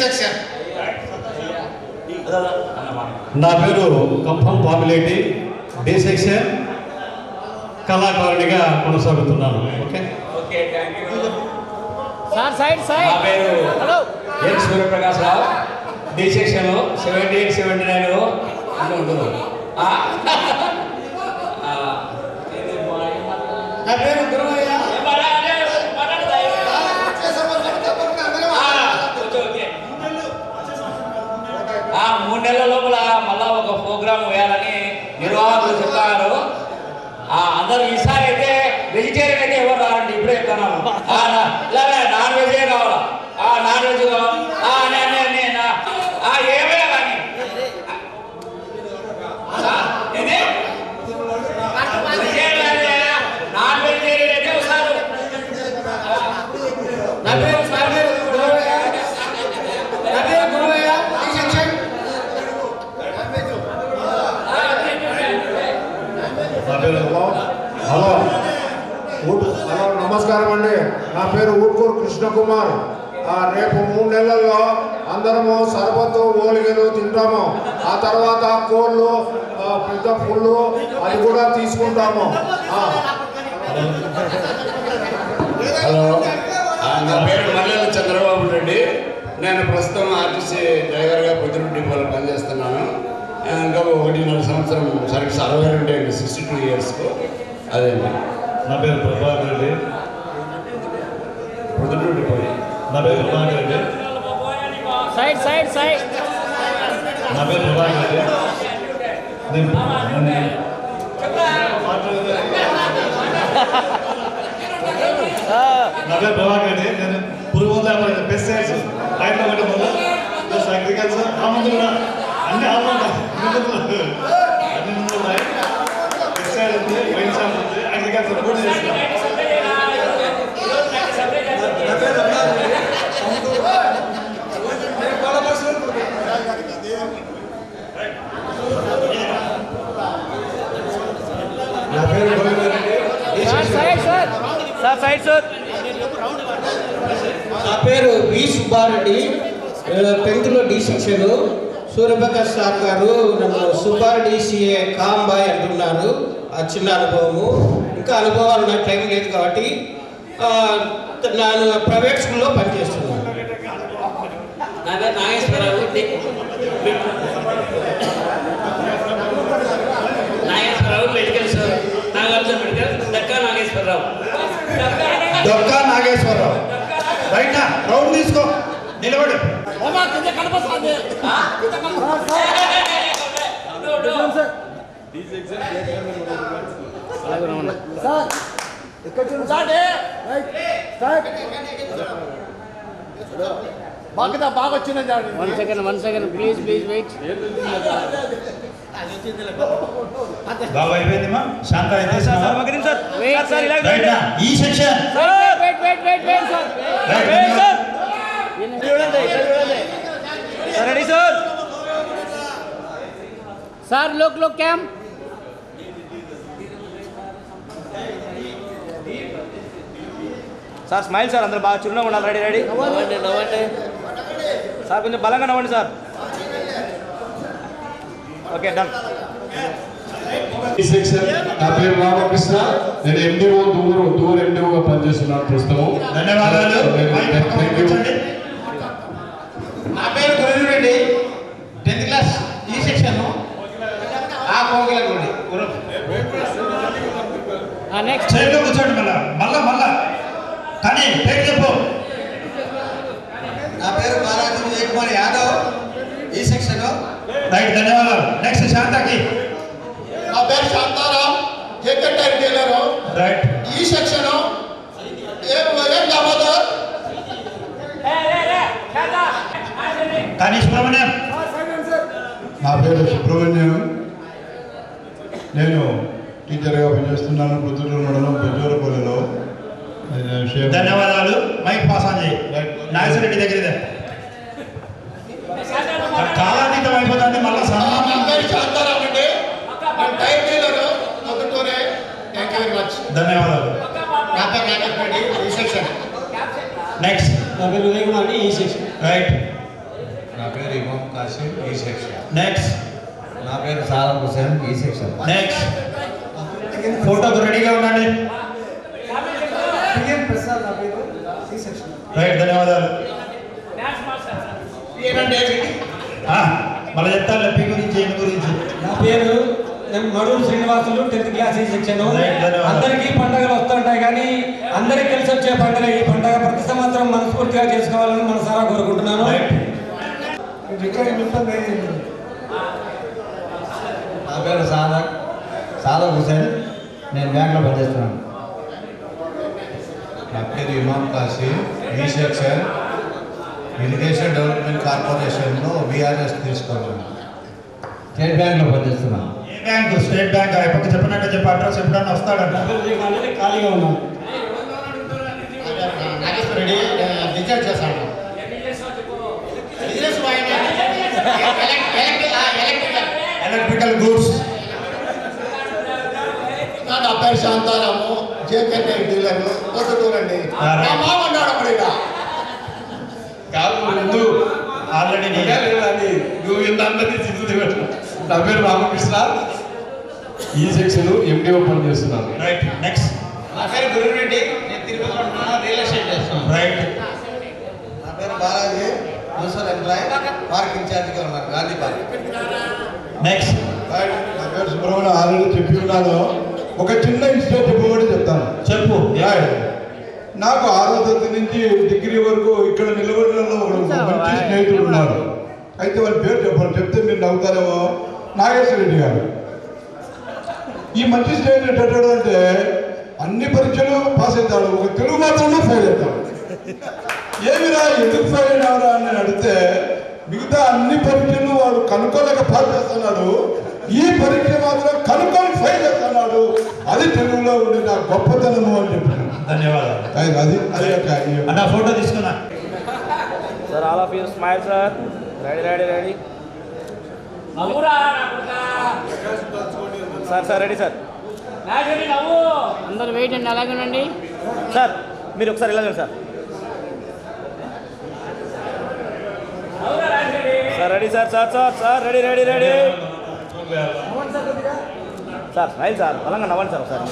సెక్షన్. నా పేరు కంఫం పామిలేటి, డి సెక్షన్ కళాకారునిగా కొనసాగుతున్నాను. Okay, sir side side. నా పేరు N Suryaprakash Rao, D section 78, 79 ఉంటుంది. నా పేరు గురువయ్య. ఆ 3 నెలల లోపల మళ్ళా ఒక ప్రోగ్రామ్ వేయాలని నిర్వాహకులు చెప్తారు. అందరూ ఈసారి అయితే వెజిటేరియన్ అయితే ఎవరు రారండి, ఇప్పుడే చెప్తున్నాను. నాన్ వెజే కావాలా, నాన్ వెజ్ కావాలి, ఏమైనా కానీ నాన్ వెజిటేరియన్ అయితే వస్తారు. నా పేరు గురువయ్య. నా పేరు గురువయ్య, డి సెక్షన్. నా పేరు హలో నమస్కారం అండి. నా పేరు ఊట్కూరు కృష్ణకుమార్. రేపు 3 నెలల్లో అందరము సర్బత్తు ఓలిగలు తింటాము. ఆ తర్వాత కోళ్ళు, పెద్ద పుళ్ళు అది కూడా తీసుకుంటాము. హలో, నా పేరు మల్లెల చంద్రబాబు రెడ్డి. నేను ప్రస్తుతం ఆర్టీసీ డ్రైవర్గా పొద్దున డిపోలో పనిచేస్తున్నాను. ఇంకా 1.5 సంవత్సరం సర్వీస్ 62 అండి, 62 ఇయర్స్కు. అదేండి. నా పేరు ప్రభాకర్ రెడ్డి, పొద్దున డిపో. నా పేరు Prabhakar Reddy. Side side side. నా పేరు ప్రభాకర్ రెడ్డి. నా పేరు ప్రభాకర్ రెడ్డి. నేను పురుగు పెస్టిసైడ్స్ రైతుల వల్ల ప్లస్ అగ్రికల్చర్ ఆ ముందు కూడా అన్ని అన్ని ముందు ఉన్నాయి. పెస్టిసైడ్ ఉంది, వైన్ షాప్ ఉంది, అగ్రికల్చర్ కూడా చేస్తున్నాం. నా పేరు side sir. Sir side sir. నా పేరు V Subbareddy, 10th D section. Suryaprakash sir garu నన్ను సుబ్బారెడ్డి సిఏ కాంబాయ్ అంటున్నారు. ఆ చిన్న అనుభవము, ఇంకా అనుభవాలు నాకు టైం లేదు కాబట్టి నేను ప్రైవేట్ స్కూల్లో పనిచేస్తున్నాను. నా పేరు Nageswararao, medical store, Nagarjuna medical, Dokka Nageswararao. Dokka Nageswararao. Right, round తీసుకో, నిలబడు. బాగా వచ్చిందండి. 1 second ప్లీజ్ వెయిట్. బాగా అయిపోయిందిమా, శాంత అయితే ఈ section ready sir. Sir Lok cam. Sir smile sir, అందరూ బాగా చిరునవ్వు ఉండాలి. Ready ready. నవ్వండి సార్, కొంచెం బలంగా నవ్వండి సార్. Okay done. ఈ సెక్షన్. నా పేరు రామకృష్ణ. నేను ఎండిఓ దూర్ ఎండిఓగా పనిచేస్తున్నాను ప్రస్తుతం. ధన్యవాదాలు. నా పేరు గురురెడ్డి, 10th క్లాస్ ఈ సెక్షన్. నెక్స్ట్ చైర్లో కూర్చోండి. మళ్ళా కానీ పేరు చెప్పు. నా పేరు బాలాజీ విజయ్ కుమార్ యాదవ్, ఈ సెక్షన్. రైట్, ధన్యవాదాలు. నెక్స్ట్ శాంతకి. నా పేరు శాంతారాం, జేకెట్ టైలర్. రైట్, ఈ సెక్షన్. ఏం దామోదర్. కానీ సుబ్రహ్మణ్యం. నా పేరు సుబ్రహ్మణ్యం. నేను టీచర్గా పనిచేస్తున్నాను పుత్తూరు మండలం పెద్దోరపల్లిలో. ధన్యవాదాలు. మైక్ పాస్ ఆన్ చేయి. నాగేశ్వరరెడ్డి దగ్గర కాలాతీతం అయిపోతుంది. మళ్ళీ శాంతారాం అండి, టైర్ డీలర్, పొద్దుటూరే. Thank you very much. ధన్యవాదాలు. నా పేరు నాగేశ్వరరెడ్డి, ఈ సెక్షన్. నెక్స్ట్. నా పేరు విజయ్ కుమార్, ఈ సెక్షన్. రైట్, నా పేరు ఇమాం కాసిం ఈ సెక్షన్. నెక్స్ట్. నా పేరు సాలం హుసేన్ ఈ సెక్షన్. నెక్స్ట్. ఫోటోకు రెడీగా ఉండండి. ప్రసాద్ నా పేరు సి సెక్షన్. రైట్, ధన్యవాదాలు. మళ్ళీ చెప్తాను పి గురించి ఏం గురించి. నా పేరు మడూరు శ్రీనివాసులు 10th క్లాస్ ఈ సెక్షన్. అందరికీ పండుగలు వస్తుంటాయి కానీ అందరికీ కలిసి వచ్చే పండుగ ఈ పండుగ ప్రతి సంవత్సరం మనస్ఫూర్తిగా చేసుకోవాలని మనసారా కోరుకుంటున్నాను. నా పేరు సాదక్ హుసేన్, నేను బ్యాంక్లో పనిచేస్తున్నాను. నా పేరు ఇమాం కాసిం ఈ సెక్షన్. ఇరిగేషన్ డెవలప్మెంట్ కార్పొరేషన్లో విఆర్ఎస్ తీసుకున్నాను. స్టేట్ బ్యాంక్లో పనిచేస్తున్నాను. ఏ బ్యాంకు? State bank. పక్క చెప్పినట్టు చెప్పి అడ్రస్ ఎప్పుడన్నా వస్తాడంట. ఖాళీగా ఉన్నాను. నాగేశ్వరరెడ్డి డిజైన్ చేశాను. Electrical goods. నా పేరు శాంతారాము, జేకే డీలర్, పొద్దుటూరండి. మా మామ ఉన్నాడు అప్పుడు ఇక కాదు ముందు ఆల్రెడీ నువ్వు ఇంత నా పేరు రామకృష్ణ ఈ సెక్షన్ ఎండిఓ పని చేస్తున్నాను. రైట్. నెక్స్ట్. నా పేరు గురురెడ్డి, నేను తిరుపతిలో ఉంటున్నాను, రియల్ ఎస్టేట్ చేస్తున్నాను. రైట్. నా పేరు బాలాజీ, మున్సిపల్ ఎంప్లాయ్, పార్క్ ఇన్ఛార్జిగా ఉన్నాను గాంధీ పార్క్. నెక్స్ట్. నా పేరు సుబ్రహ్మణ్యం, ఆల్రెడీ చెప్పి ఉన్నాను. ఒక చిన్న ఇన్సిడెంట్ చెప్పబడి చెప్తాను. చెప్పు. నాకు 6వ తరగతి నుంచి డిగ్రీ వరకు ఇక్కడ నిలబడిలో ఒక మంచి స్నేహితుడు ఉన్నాడు. అయితే వాళ్ళ పేరు చెప్పాలి, చెప్తే మీరు నవ్వుతారేమో. నాగేశ్వరరెడ్డి గారు. ఈ మంచి స్నేహితుడు ఎట్టాడు అంటే అన్ని పరీక్షలు పాస్ అవుతాడు, ఒక తెలుగు మాత్రమే ఫెయిల్ అవుతాడు. ఏమిరా ఎందుకు ఫెయిల్ అయినారా అని నేను అడిగితే మిగతా అన్ని పరీక్షలు వాడు కనుక్కోలేక పాస్ చేస్తున్నాడు, ఈ పరీక్ష మాత్రం కనుక్కొని ఫెయిల్ చేస్తున్నాడు, అది తెలుగులో ఉండే నా గొప్పతనము అని చెప్పాను. ధన్యవాదాలు. అది అన్న ఫోటో తీసుకున్నా. Sir all of you smile sir. Ready sir ready sir. అందరూ వెయిట్ అండి, అలాగే ఉండండి సార్. మీరు ఒకసారి వెళ్ళండి sir. Sir ready sir. Sir ready sir. Smile sir, బలంగా నవ్వండి సార్ ఒకసారి.